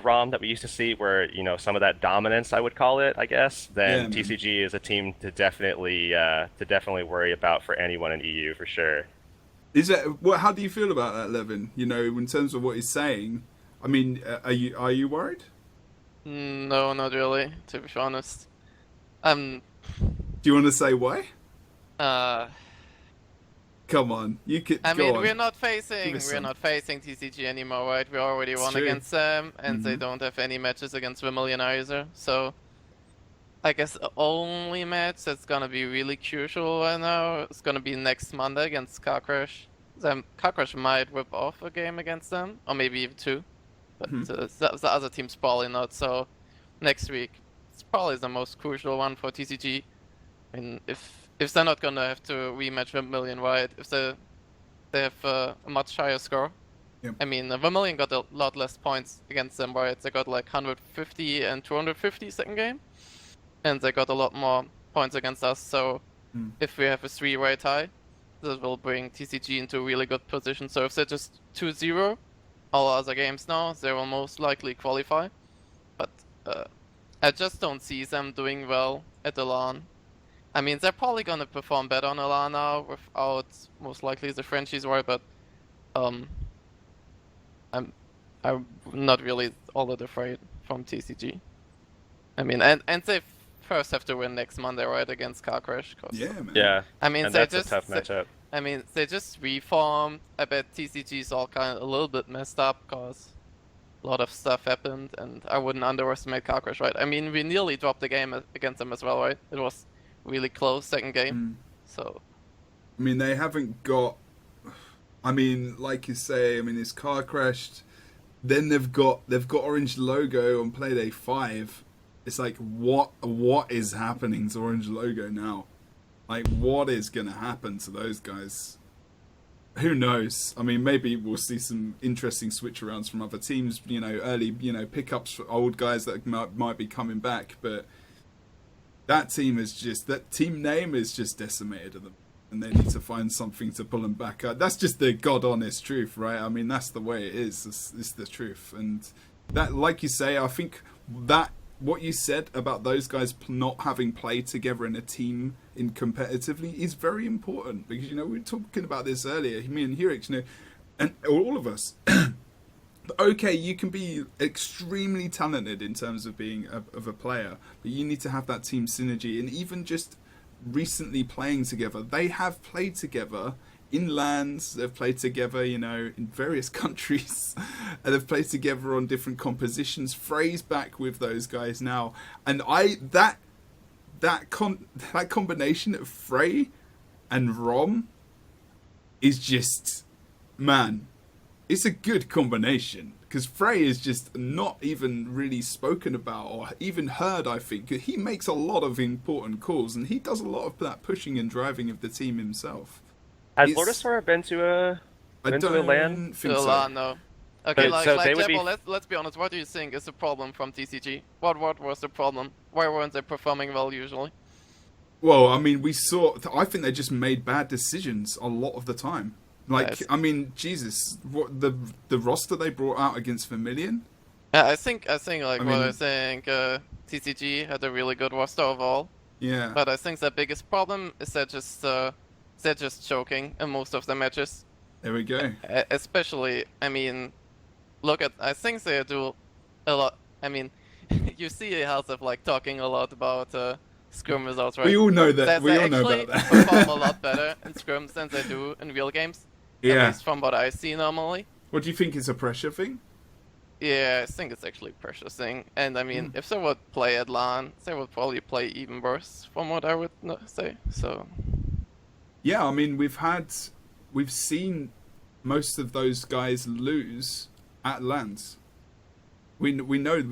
Rom that we used to see, where some of that dominance, I would call it, I guess, then TCG is a team to definitely worry about for anyone in EU for sure. Is that how do you feel about that, Levin? In terms of what he's saying, I mean, are you worried? No, not really, to be honest. Do you want to say why? Come on, you could. I mean, on. we're not facing TCG anymore, right? We already won against them, and they don't have any matches against Vermilion either. So, I guess the only match that's gonna be really crucial right now is gonna be next Monday against Car Crash. Car Crash might whip off a game against them, or maybe even 2, but the other team's probably not. So, next week, it's probably the most crucial one for TCG. I mean, if they're not gonna have to rematch Vermilion, right? If they have a much higher score. Yep. I mean, Vermilion got a lot less points against them, right? They got like 150 and 250 second game, and they got a lot more points against us. So if we have a 3-way tie, that will bring TCG into a really good position. So if they're just 2-0 all other games now, they will most likely qualify. But I just don't see them doing well at Elan. I mean, they're probably gonna perform better on Elan now without most likely the Frenchies, right? But I'm not really all that afraid from TCG. I mean, and they first have to win next Monday, right, against Car Crash. Yeah, man. Yeah. I mean, and that's a tough matchup. I mean, they just reformed. I bet TCG's all kind of a little bit messed up because a lot of stuff happened, and I wouldn't underestimate Car Crash, right? I mean, we nearly dropped the game against them as well, right? It was really close second game. So I mean, they haven't got, I mean, like you say, I mean, it's Car Crashed, then they've got Orange Logo on Playday 5. It's like, what is happening to Orange Logo now? Like, what is gonna happen to those guys? Who knows? I mean, maybe we'll see some interesting switch arounds from other teams, early, pickups for old guys that might be coming back, but that team name is just decimated at them, and they need to find something to pull them back up. That's just the god honest truth, right? I mean, that's the way it is. It's the truth, and that, like you say, I think that what you said about those guys not having played together in a team in competitively is very important, because we were talking about this earlier, me and Heurix, and all of us. Okay, you can be extremely talented in terms of being of a player, but you need to have that team synergy. And even just recently playing together, they have played together in LANs, they've played together, in various countries, and they've played together on different compositions. Frey's back with those guys now, and that combination of Frey and Rom is just, man, it's a good combination, because Frey is just not even really spoken about or even heard, I think. He makes a lot of important calls, and he does a lot of that pushing and driving of the team himself. Has Lordasaur been to a LAN? Think so. LAN, no. Okay, so like Jebro, let's be honest. What do you think is the problem from TCG? What was the problem? Why weren't they performing well usually? Well, I mean, I think they just made bad decisions a lot of the time. Like, nice. I mean, Jesus, what the roster they brought out against Vermilion? Yeah, I think TCG had a really good roster overall. Yeah. But I think the biggest problem is they're just choking in most of the matches. There we go. Especially, I mean, I think they do a lot. I mean, you see Halsef like talking a lot about Scrum results, right? We all know that. We all know about that. They perform a lot better in scrims than they do in real games. Yeah. At least from what I see normally. What do you think is a pressure thing? Yeah, I think it's actually a pressure thing. And I mean, if they would play at LAN, they would probably play even worse, from what I would say. So. Yeah, I mean, we've seen most of those guys lose at LANs. We know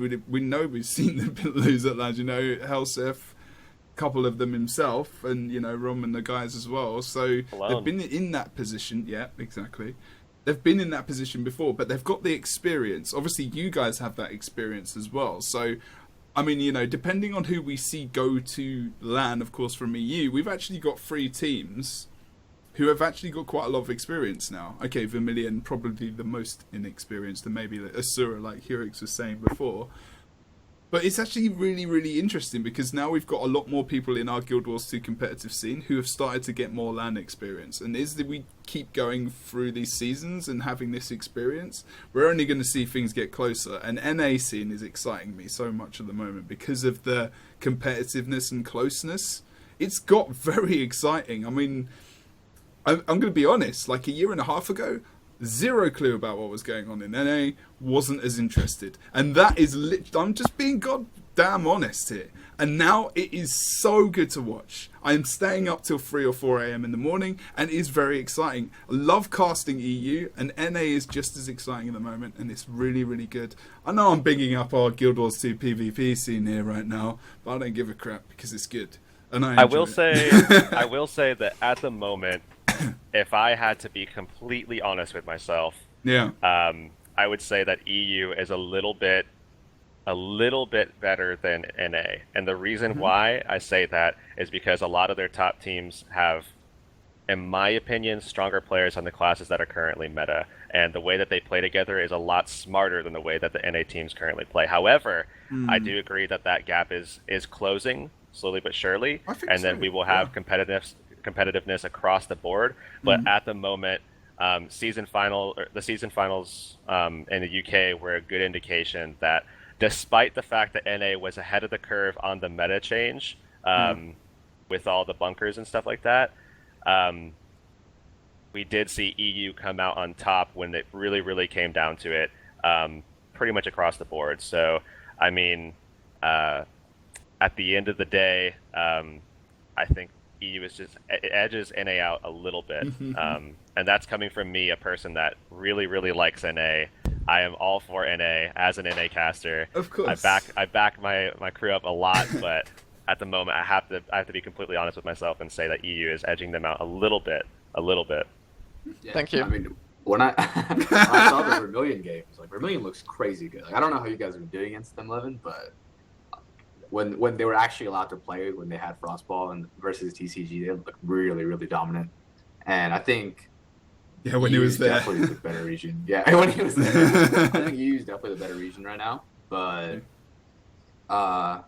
we've seen them lose at LANs. You know, Helsef, a couple of them himself, and you know Rom and the guys as well. So they've been in that position. Yeah, exactly. They've been in that position before, but they've got the experience. Obviously, you guys have that experience as well. So, I mean, you know, depending on who we see go to LAN, of course, from EU, we've actually got 3 teams who have actually got quite a lot of experience now. Okay, Vermilion probably the most inexperienced, and maybe Asura, like Heurix was saying before. But it's actually really, really interesting because now we've got a lot more people in our Guild Wars 2 competitive scene who have started to get more LAN experience. And as we keep going through these seasons and having this experience, we're only going to see things get closer. And NA scene is exciting me so much at the moment because of the competitiveness and closeness. It's got very exciting. I mean, I'm going to be honest, like a year and a half ago, zero clue about what was going on in NA, wasn't as interested. And that is I'm just being goddamn honest here. And now it is so good to watch. I am staying up till 3 or 4 a.m. in the morning, and it is very exciting. I love casting EU, and NA is just as exciting at the moment, and it's really, really good. I know I'm bigging up our Guild Wars 2 PvP scene here right now, but I don't give a crap because it's good. And I will say that at the moment, if I had to be completely honest with myself, I would say that EU is a little bit better than NA. And the reason why I say that is because a lot of their top teams have, in my opinion, stronger players on the classes that are currently meta. And the way that they play together is a lot smarter than the way that the NA teams currently play. However, I do agree that that gap is closing slowly but surely. And then we will have competitiveness across the board, but at the moment, the season finals in the UK were a good indication that despite the fact that NA was ahead of the curve on the meta change, with all the bunkers and stuff like that, we did see EU come out on top when it really, really came down to it, pretty much across the board. So, I mean, at the end of the day, I think EU is just edges NA out a little bit, and that's coming from me, a person that really, really likes NA. I am all for NA as an NA caster. Of course, I back my crew up a lot, but at the moment, I have to be completely honest with myself and say that EU is edging them out a little bit. Yeah, thank you. I mean, when I I saw the Vermilion games, like Vermilion looks crazy good. Like, I don't know how you guys are doing against them, Levin, but when they were actually allowed to play, when they had Frostball and versus TCG, they looked really, really dominant. And I think when he was there, definitely the better region. Yeah, when he was there, I think EU is definitely the better region right now. But I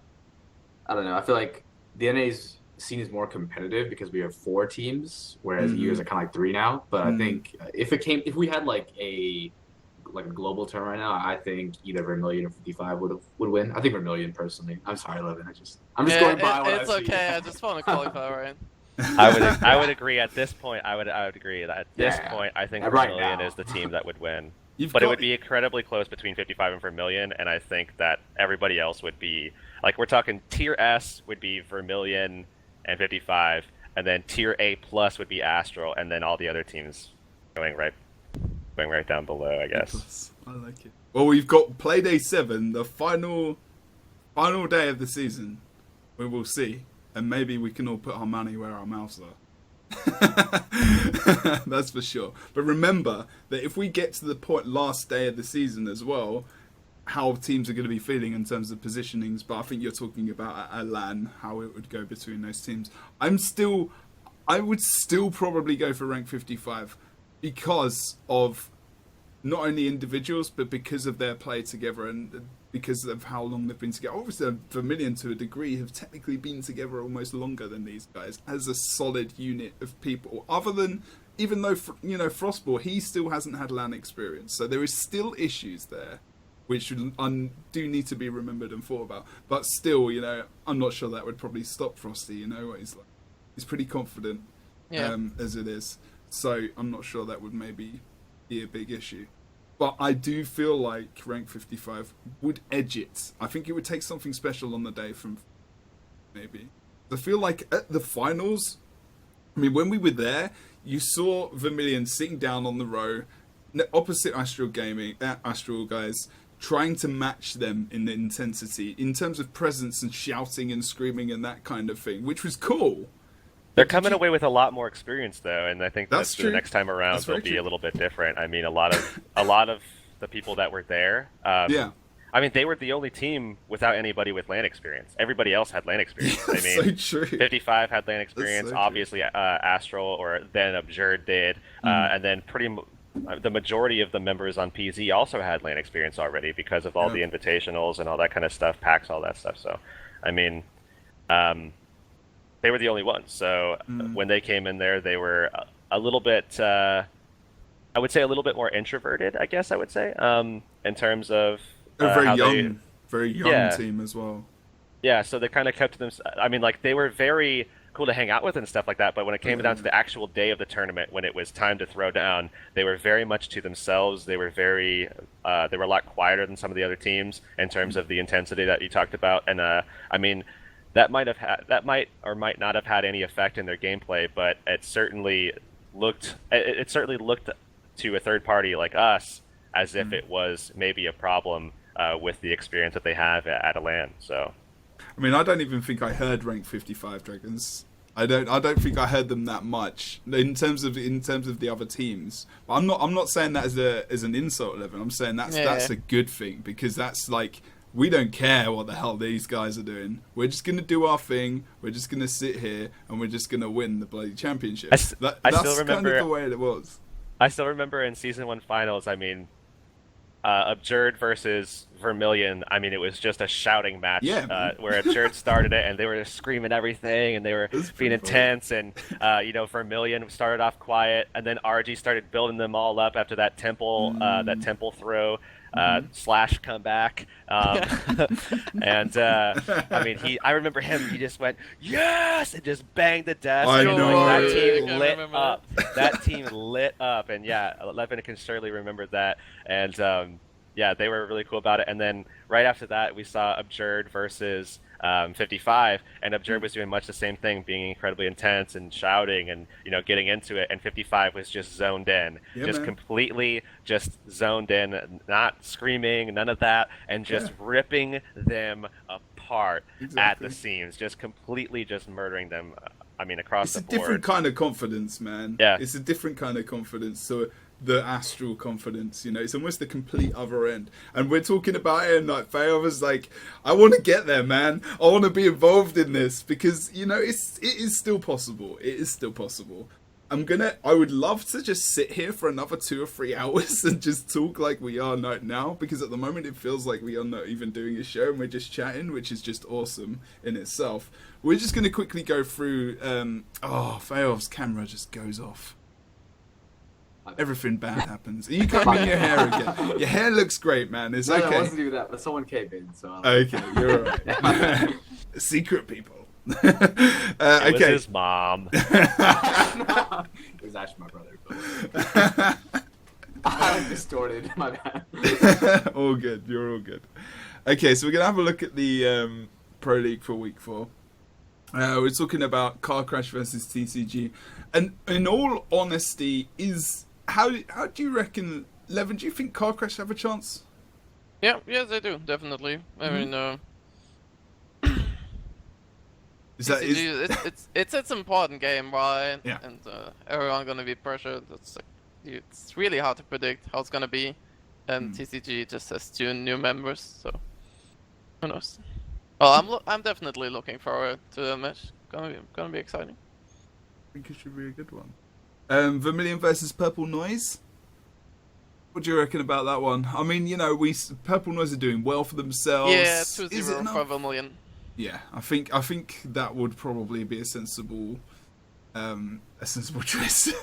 don't know. I feel like the NA's scene is more competitive because we have 4 teams, whereas EU's are kind of like 3 now. But I think if we had like a global term right now, I think either Vermilion or 55 would win. I think Vermilion personally. I'm sorry, Levin. I'm just going by what it's okay. I just want to qualify, right? I would agree at this point. I would agree that at this point, I think Vermilion is the team that would win. But it would be incredibly close between 55 and Vermilion, and I think that everybody else would be, like, we're talking tier S would be Vermilion and 55, and then tier A plus would be Astral, and then all the other teams going right down below, I guess. I like it. Well, we've got Playday 7, the final day of the season. We will see, and maybe we can all put our money where our mouths are. That's for sure. But remember that if we get to the last day of the season as well, how teams are going to be feeling in terms of positionings. But I think you're talking about at LAN, how it would go between those teams. I would still probably go for rank 55 because of not only individuals, but because of their play together and because of how long they've been together. Obviously, Vermilion to a degree have technically been together almost longer than these guys as a solid unit of people. Other than, even though, Frostball, he still hasn't had LAN experience. So there is still issues there. which do need to be remembered and thought about. But still, you know, I'm not sure that would probably stop Frosty. You know, he's pretty confident as it is. So I'm not sure that would maybe be a big issue. But I do feel like rank 55 would edge it. I think it would take something special on the day from maybe. I feel like at the finals, I mean, when we were there, you saw Vermilion sitting down on the row, opposite Astral guys, trying to match them in the intensity, in terms of presence and shouting and screaming and that kind of thing, which was cool. They're coming away with a lot more experience, though, and I think that's the next time around will be a little bit different. I mean, a lot of the people that were there, I mean, they were the only team without anybody with LAN experience. Everybody else had LAN experience. I mean, so true. 55 had LAN experience. So obviously, Astral or then Absurd did, and then the majority of the members on PZ also had LAN experience already because of all the invitationals and all that kind of stuff, packs, all that stuff. So, I mean, they were the only ones. So when they came in there, they were a little bit, I would say, a little bit more introverted. I guess I would say, in terms of a very young team as well. Yeah, so they kind of kept to them. I mean, like, they were very cool to hang out with and stuff like that, but when it came down to the actual day of the tournament, when it was time to throw down, they were very much to themselves. They were they were a lot quieter than some of the other teams in terms of the intensity that you talked about. And I mean, that might or might not have had any effect in their gameplay, but it certainly looked to a third party like us as if it was maybe a problem with the experience that they have at a LAN. So, I mean, I don't even think I heard rank 55 Dragons. I don't think I heard them that much in terms of the other teams. But I'm not saying that as an insult, Levin. I'm saying that's a good thing, because that's like, we don't care what the hell these guys are doing. We're just gonna do our thing. We're just gonna sit here and we're just gonna win the bloody championship. That's still remember, kind of the way it was. I still remember in Season 1 finals, I mean, Absurd versus Vermilion, I mean, it was just a shouting match where Absurd started it and they were screaming everything and they were being intense, and you know, Vermilion started off quiet and then RG started building them all up after that temple throw. Slash comeback, and I mean, I remember him. He just went yes and just banged the desk. I know. That team lit up. That team lit up, and Levin can surely remember that. And they were really cool about it. And then right after that, we saw Absurd versus 55, and Absurd was doing much the same thing, being incredibly intense and shouting and, you know, getting into it, and 55 was just zoned in, completely just zoned in, not screaming, none of that, and just ripping them apart at the seams, just completely just murdering them. I mean, across the board. It's a different kind of confidence, man. Yeah, it's a different kind of confidence. So the Astral confidence, you know, it's almost the complete other end. And we're talking about it, and like Faye was like, I want to get there, man. I want to be involved in this, because, you know, it is still possible. It is still possible. I would love to just sit here for another 2 or 3 hours and just talk like we are now, because at the moment it feels like we are not even doing a show and we're just chatting, which is just awesome in itself. We're just going to quickly go through, Faye's camera just goes off. Everything bad happens. Are you cutting your hair again? Your hair looks great, man. It's okay. No, I wasn't doing that, but someone came in, so. Okay, you're alright. Secret people. It was his mom. It was actually my brother. I'm distorted. My bad. All good. You're all good. Okay, so we're gonna have a look at the Pro League for Week 4. We're talking about Car Crash versus TCG, and in all honesty, how do you reckon, Levin? Do you think Car Crash have a chance? Yeah, yes, they do, definitely. I mean, it's an important game, right? Yeah. And everyone gonna be pressured. It's really hard to predict how it's gonna be, and TCG just has 2 new members, so who knows? Well, I'm definitely looking forward to the match. Gonna be exciting. I think it should be a good one. Vermilion versus Purple Noise. What do you reckon about that one? I mean, you know, Purple Noise are doing well for themselves. Yeah, 2-0 for Vermilion. Yeah, I think that would probably be a sensible choice,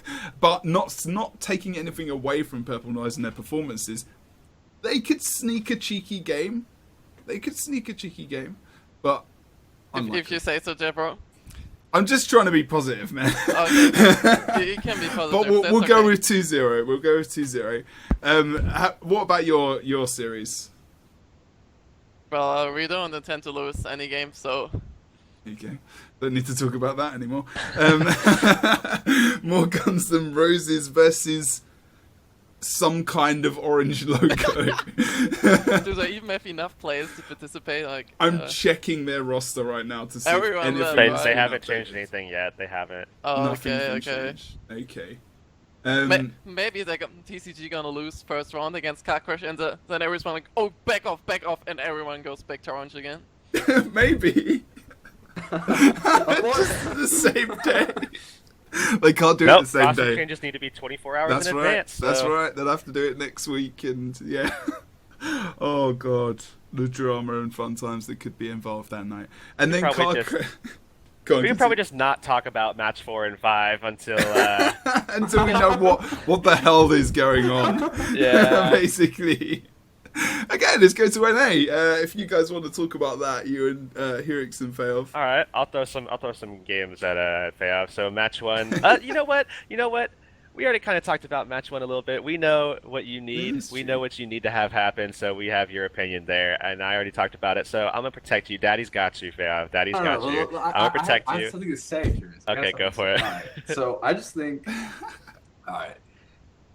but not taking anything away from Purple Noise and their performances. they could sneak a cheeky game. But if you say so, Jebro. I'm just trying to be positive, man. Okay. You can be positive. But we'll go with 2-0. We'll go with 2-0. What about your series? Well, we don't intend to lose any game, so... Okay. Don't need to talk about that anymore. More Guns Than Roses versus some kind of orange logo. Do they even have enough players to participate? Like, I'm checking their roster right now to see everyone if anything. there, They haven't changed anything yet. They haven't. Oh, Nothing okay. Okay. Maybe they got TCG gonna lose first round against Car Crash, and then everyone's like, oh, back off, and everyone goes back to orange again. Maybe. Just the same day. They can't do it the same day. Changes need to be 24 hours in advance. That's right. They'll have to do it next week, and yeah. Oh god, the drama and fun times that could be involved that night. And then we can probably just not talk about match 4 and 5 until until we know what the hell is going on. Yeah. Basically. Again, let's go to NA. If you guys want to talk about that, you and Heurix and Feof. All right, I'll throw some games at Feof. So match 1. You know what? We already kind of talked about match 1 a little bit. We know what you need. We know what you need to have happen. So we have your opinion there, and I already talked about it. So I'm gonna protect you. Daddy's got you, Feof. Daddy's got you. I'm gonna protect you. I have something to say, Heurix. Okay, go for it. All right. So I just think. All right.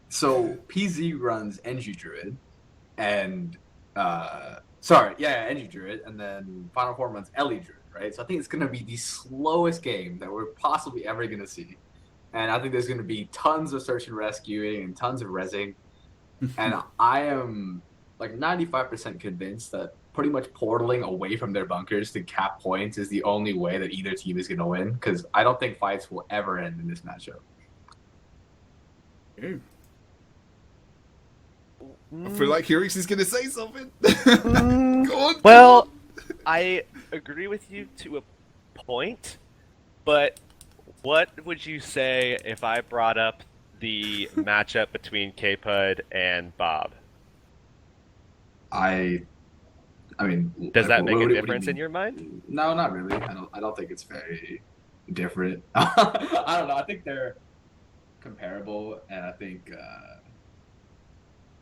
So PZ runs NG Druid. And NG Druid, and then Final Form runs Ellie Druid, right? So I think it's going to be the slowest game that we're possibly ever going to see. And I think there's going to be tons of search and rescuing and tons of rezzing. And I am like 95% convinced that pretty much portaling away from their bunkers to cap points is the only way that either team is going to win, because I don't think fights will ever end in this matchup. I feel like Heurix is going to say something. Go on. Well, I agree with you to a point, but what would you say if I brought up the matchup between K-Pud and Bob? I mean, does that make a difference in your mind? No, not really. I don't think it's very different. I don't know. I think they're comparable, and I think.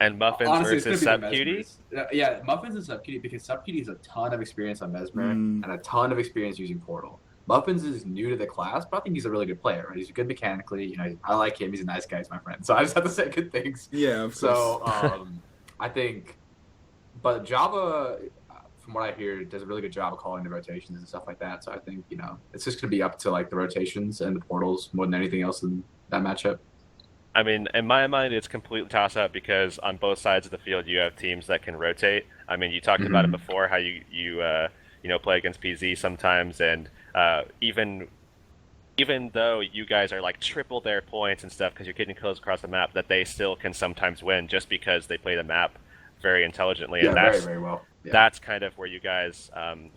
And Muffins versus Sub Cutie? Yeah, Muffins and Sub Cutie, because Sub Cutie has a ton of experience on Mesmer and a ton of experience using Portal. Muffins is new to the class, but I think he's a really good player. Right? He's good mechanically. You know, I like him. He's a nice guy. He's my friend. So I just have to say good things. Yeah, of course. So I think, but Java, from what I hear, does a really good job of calling the rotations and stuff like that. So I think, you know, it's just going to be up to like the rotations and the portals more than anything else in that matchup. I mean, in my mind, it's completely toss-up because on both sides of the field, you have teams that can rotate. I mean, you talked about it before, how you play against PZ sometimes, and even though you guys are like triple their points and stuff because you're getting kills across the map, that they still can sometimes win just because they play the map very intelligently. Yeah, and that's, very, very well. Yeah. That's kind of where you guys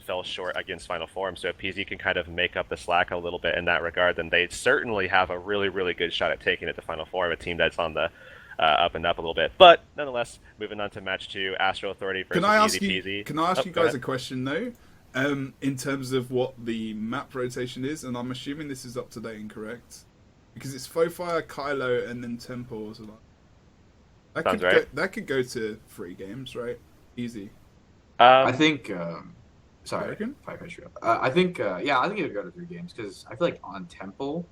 fell short against Final Form. So if PZ can kind of make up the slack a little bit in that regard, then they certainly have a really, really good shot at taking it to Final Form, a team that's on the up and up a little bit. But nonetheless, moving on to match 2, Astro Authority versus Easy Peasy. Can I ask you guys a question, though? In terms of what the map rotation is, and I'm assuming this is up to date and correct, because it's Fofire, Kylo, and then Temple or something. That could go to 3 games, right? Easy. I think. Sorry, if I cut you up. I think it would go to 3 games because I feel like on Temple,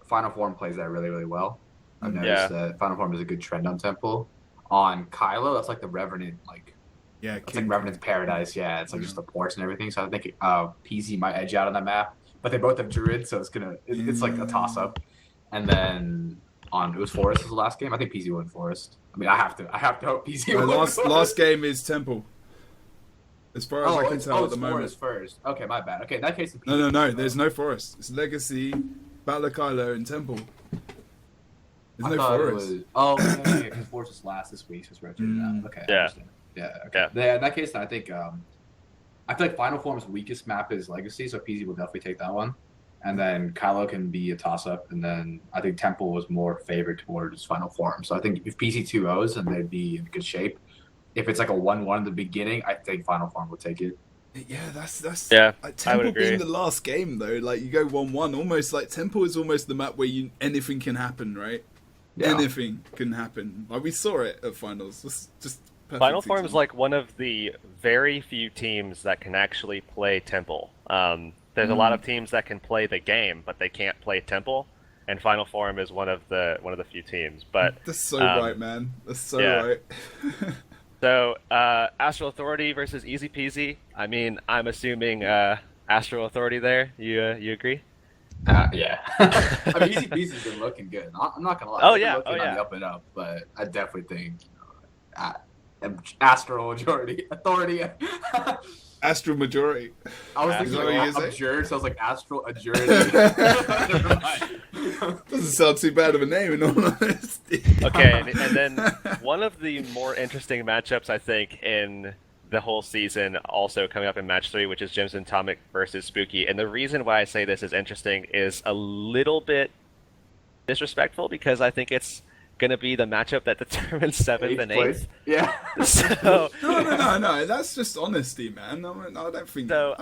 Final Form plays that really, really well. I've noticed that Final Form is a good trend on Temple. On Kylo, that's like the Revenant, it's like Revenant's Paradise. Yeah, it's like just the ports and everything. So I think PZ might edge out on that map, but they both have Druid, so it's like a toss up. And then it was Forest was the last game. I think PZ won Forest. I mean, I have to hope PZ wins. Last game is Temple. As far as I can tell at the moment. Forest first. Okay, my bad. Okay, in that case, No. There's no Forest. It's Legacy, Battle of Kylo, and Temple. There's no Forest. Because Forest was last this week, so it's rotated out. Okay. Yeah. Okay. Yeah. In that case, I think I feel like Final Form's weakest map is Legacy, so PZ will definitely take that one. And then Kylo can be a toss-up, and then I think Temple was more favored towards Final Form. So I think if PZ 2-0s, then they'd be in good shape. if it's like a 1-1 in the beginning, I think Final Form will take it. Yeah, that's yeah. Temple being the last game though, like you go 1-1, almost like Temple is almost the map where anything can happen, right? Yeah. Anything can happen. Like we saw it at finals. Just Final Form is like one of the very few teams that can actually play Temple. There's a lot of teams that can play the game, but they can't play Temple, and Final Form is one of the few teams. But that's so right, man. That's so right. So, Astral Authority versus Easy Peasy. I mean, I'm assuming Astral Authority there. You agree? Yeah. I mean, Easy Peasy's been looking good. I'm not gonna lie. Oh yeah. On the up and up, but I definitely think Astral Authority. Astral Majority. I was thinking absurd, so I was like Astral Adjurity. Doesn't sound too bad of a name in all honesty. Okay, and then one of the more interesting matchups, I think, in the whole season, also coming up in match 3, which is Gems and Atomic versus Spooky. And the reason why I say this is interesting is a little bit disrespectful, because I think it's going to be the matchup that determines 7th and 8th. Yeah. So no. That's just honesty, man. I don't think. So,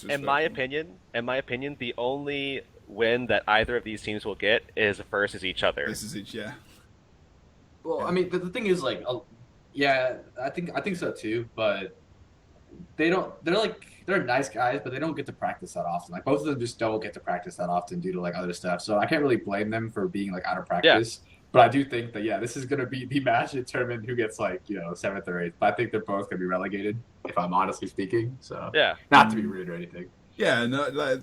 in my opinion, the only win that either of these teams will get is versus each other. Versus each, yeah. Well, I mean, the thing is, like, yeah, I think so too. But they don't. They're nice guys, but they don't get to practice that often. Like both of them just don't get to practice that often due to like other stuff. So I can't really blame them for being like out of practice. Yeah. But I do think that this is gonna be the match to determine who gets 7th or 8th. But I think they're both gonna be relegated, if I'm honestly speaking. So not to be rude or anything. Yeah, no, like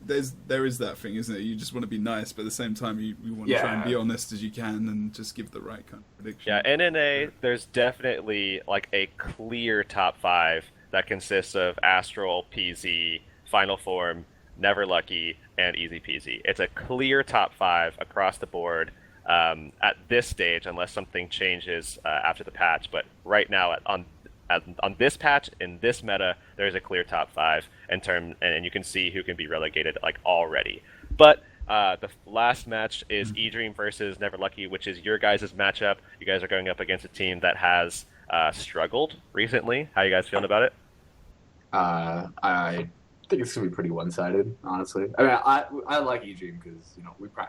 there is that thing, isn't it? You just want to be nice, but at the same time, you want to try and be honest as you can and just give the right kind of prediction. Yeah, NNA, there's definitely like a clear top 5 that consists of Astral, PZ, Final Form, Never Lucky, and Easy Peasy. It's a clear top 5 across the board. At this stage, unless something changes after the patch, but right now on this patch in this meta, there's a clear top 5 and you can see who can be relegated like already. But the last match is eDream versus Never Lucky, which is your guys' matchup. You guys are going up against a team that has struggled recently. How are you guys feeling about it? I think it's gonna be pretty one-sided, honestly. I mean, I like eDream because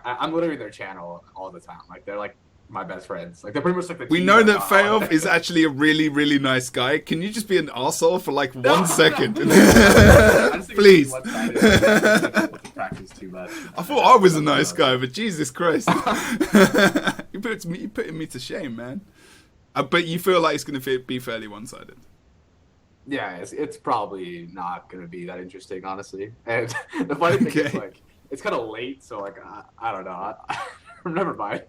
I'm literally their channel all the time. Like they're like my best friends. Like they're pretty much like the We know that Fayoff is actually a really, really nice guy. Can you just be an arsehole for like 1 second? Please. Practice too much. I thought I was a nice guy, but Jesus Christ. You're putting me to shame, man. But you feel like it's going to be fairly one-sided. Yeah, it's probably not going to be that interesting, honestly. And the funny thing is, like, it's kind of late, so, like, I don't know. Never mind.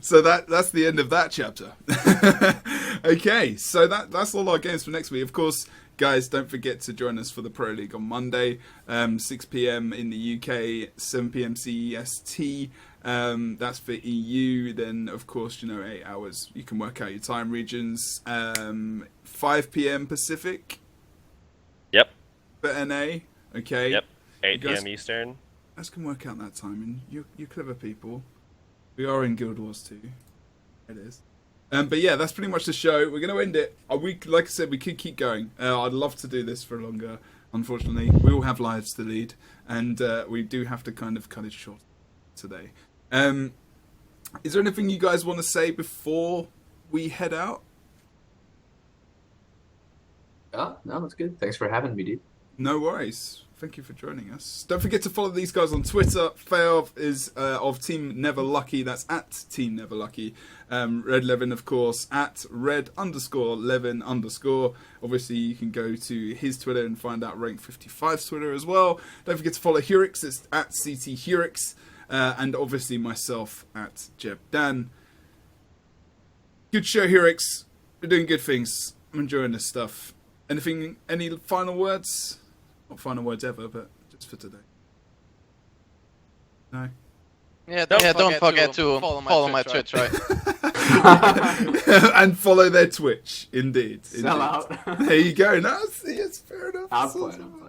So that's the end of that chapter. Okay, so that's all our games for next week. Of course, guys, don't forget to join us for the Pro League on Monday, 6 p.m. in the UK, 7 p.m. CEST. That's for EU. Then, of course, 8 hours. You can work out your time regions. 5 p.m. Pacific. Yep. For NA. Okay. Yep. 8 p.m. Eastern. You guys can work out that timing. You're clever people. We are in Guild Wars too. It is. But yeah, that's pretty much the show. We're going to end it. Like I said, we could keep going. I'd love to do this for longer. Unfortunately, we all have lives to lead, and we do have to kind of cut it short today. Is there anything you guys want to say before we head out? Oh, no, that's good. Thanks for having me, dude. No worries. Thank you for joining us. Don't forget to follow these guys on Twitter. Fayoff is of Team Never Lucky. That's at Team Never Lucky. Red Levin, of course, at Red_Levin_. Obviously, you can go to his Twitter and find out Rank 55's Twitter as well. Don't forget to follow Heurix. It's at CT Heurix. And obviously myself at Jeb Dan. Good show, Heurix. We're doing good things. I'm enjoying this stuff. Any final words? Not final words ever, but just for today. No? Yeah, don't forget to follow my Twitch, right? And follow their Twitch, indeed. Sell out. There you go. No, it's fair enough. I'm playing.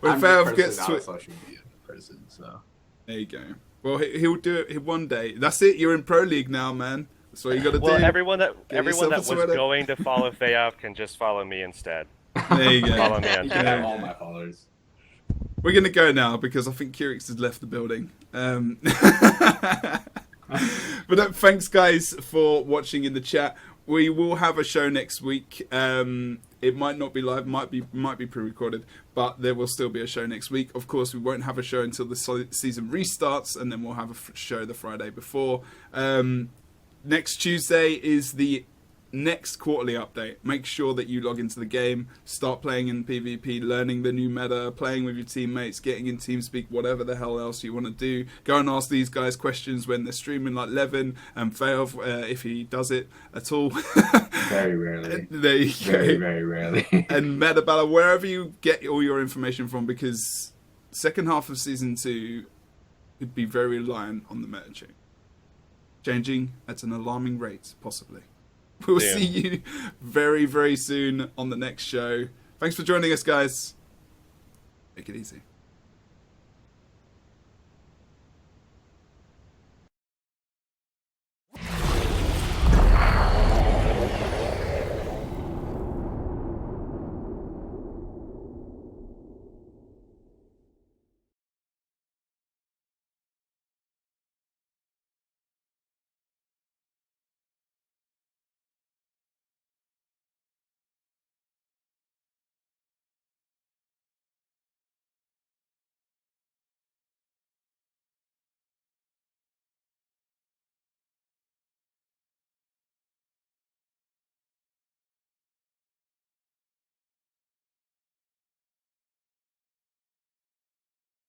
When Fayoff gets Twitch, social media person, so there you go. Well, he'll do it one day. That's it. You're in Pro League now, man. That's what you got to well, do. Everyone that was going to follow Fayoff can just follow me instead. There you go. Follow me on You can have all my followers. We're going to go now because I think Heurix has left the building. But thanks, guys, for watching in the chat. We will have a show next week. It might not be live, might be pre-recorded, but there will still be a show next week. Of course, we won't have a show until the season restarts, and then we'll have a show the Friday before. Next Tuesday is the next quarterly update. Make sure that you log into the game, start playing in PvP, learning the new meta, playing with your teammates, getting in TeamSpeak, whatever the hell else you want to do. Go and ask these guys questions when they're streaming, like Levin and Fayoff, if he does it at all. Very rarely. There you go. Very, very rarely. And Metabala, wherever you get all your information from, because second half of Season 2 could be very reliant on the meta change. Changing at an alarming rate, possibly. We'll see you very, very soon on the next show. Thanks for joining us, guys. Make it easy.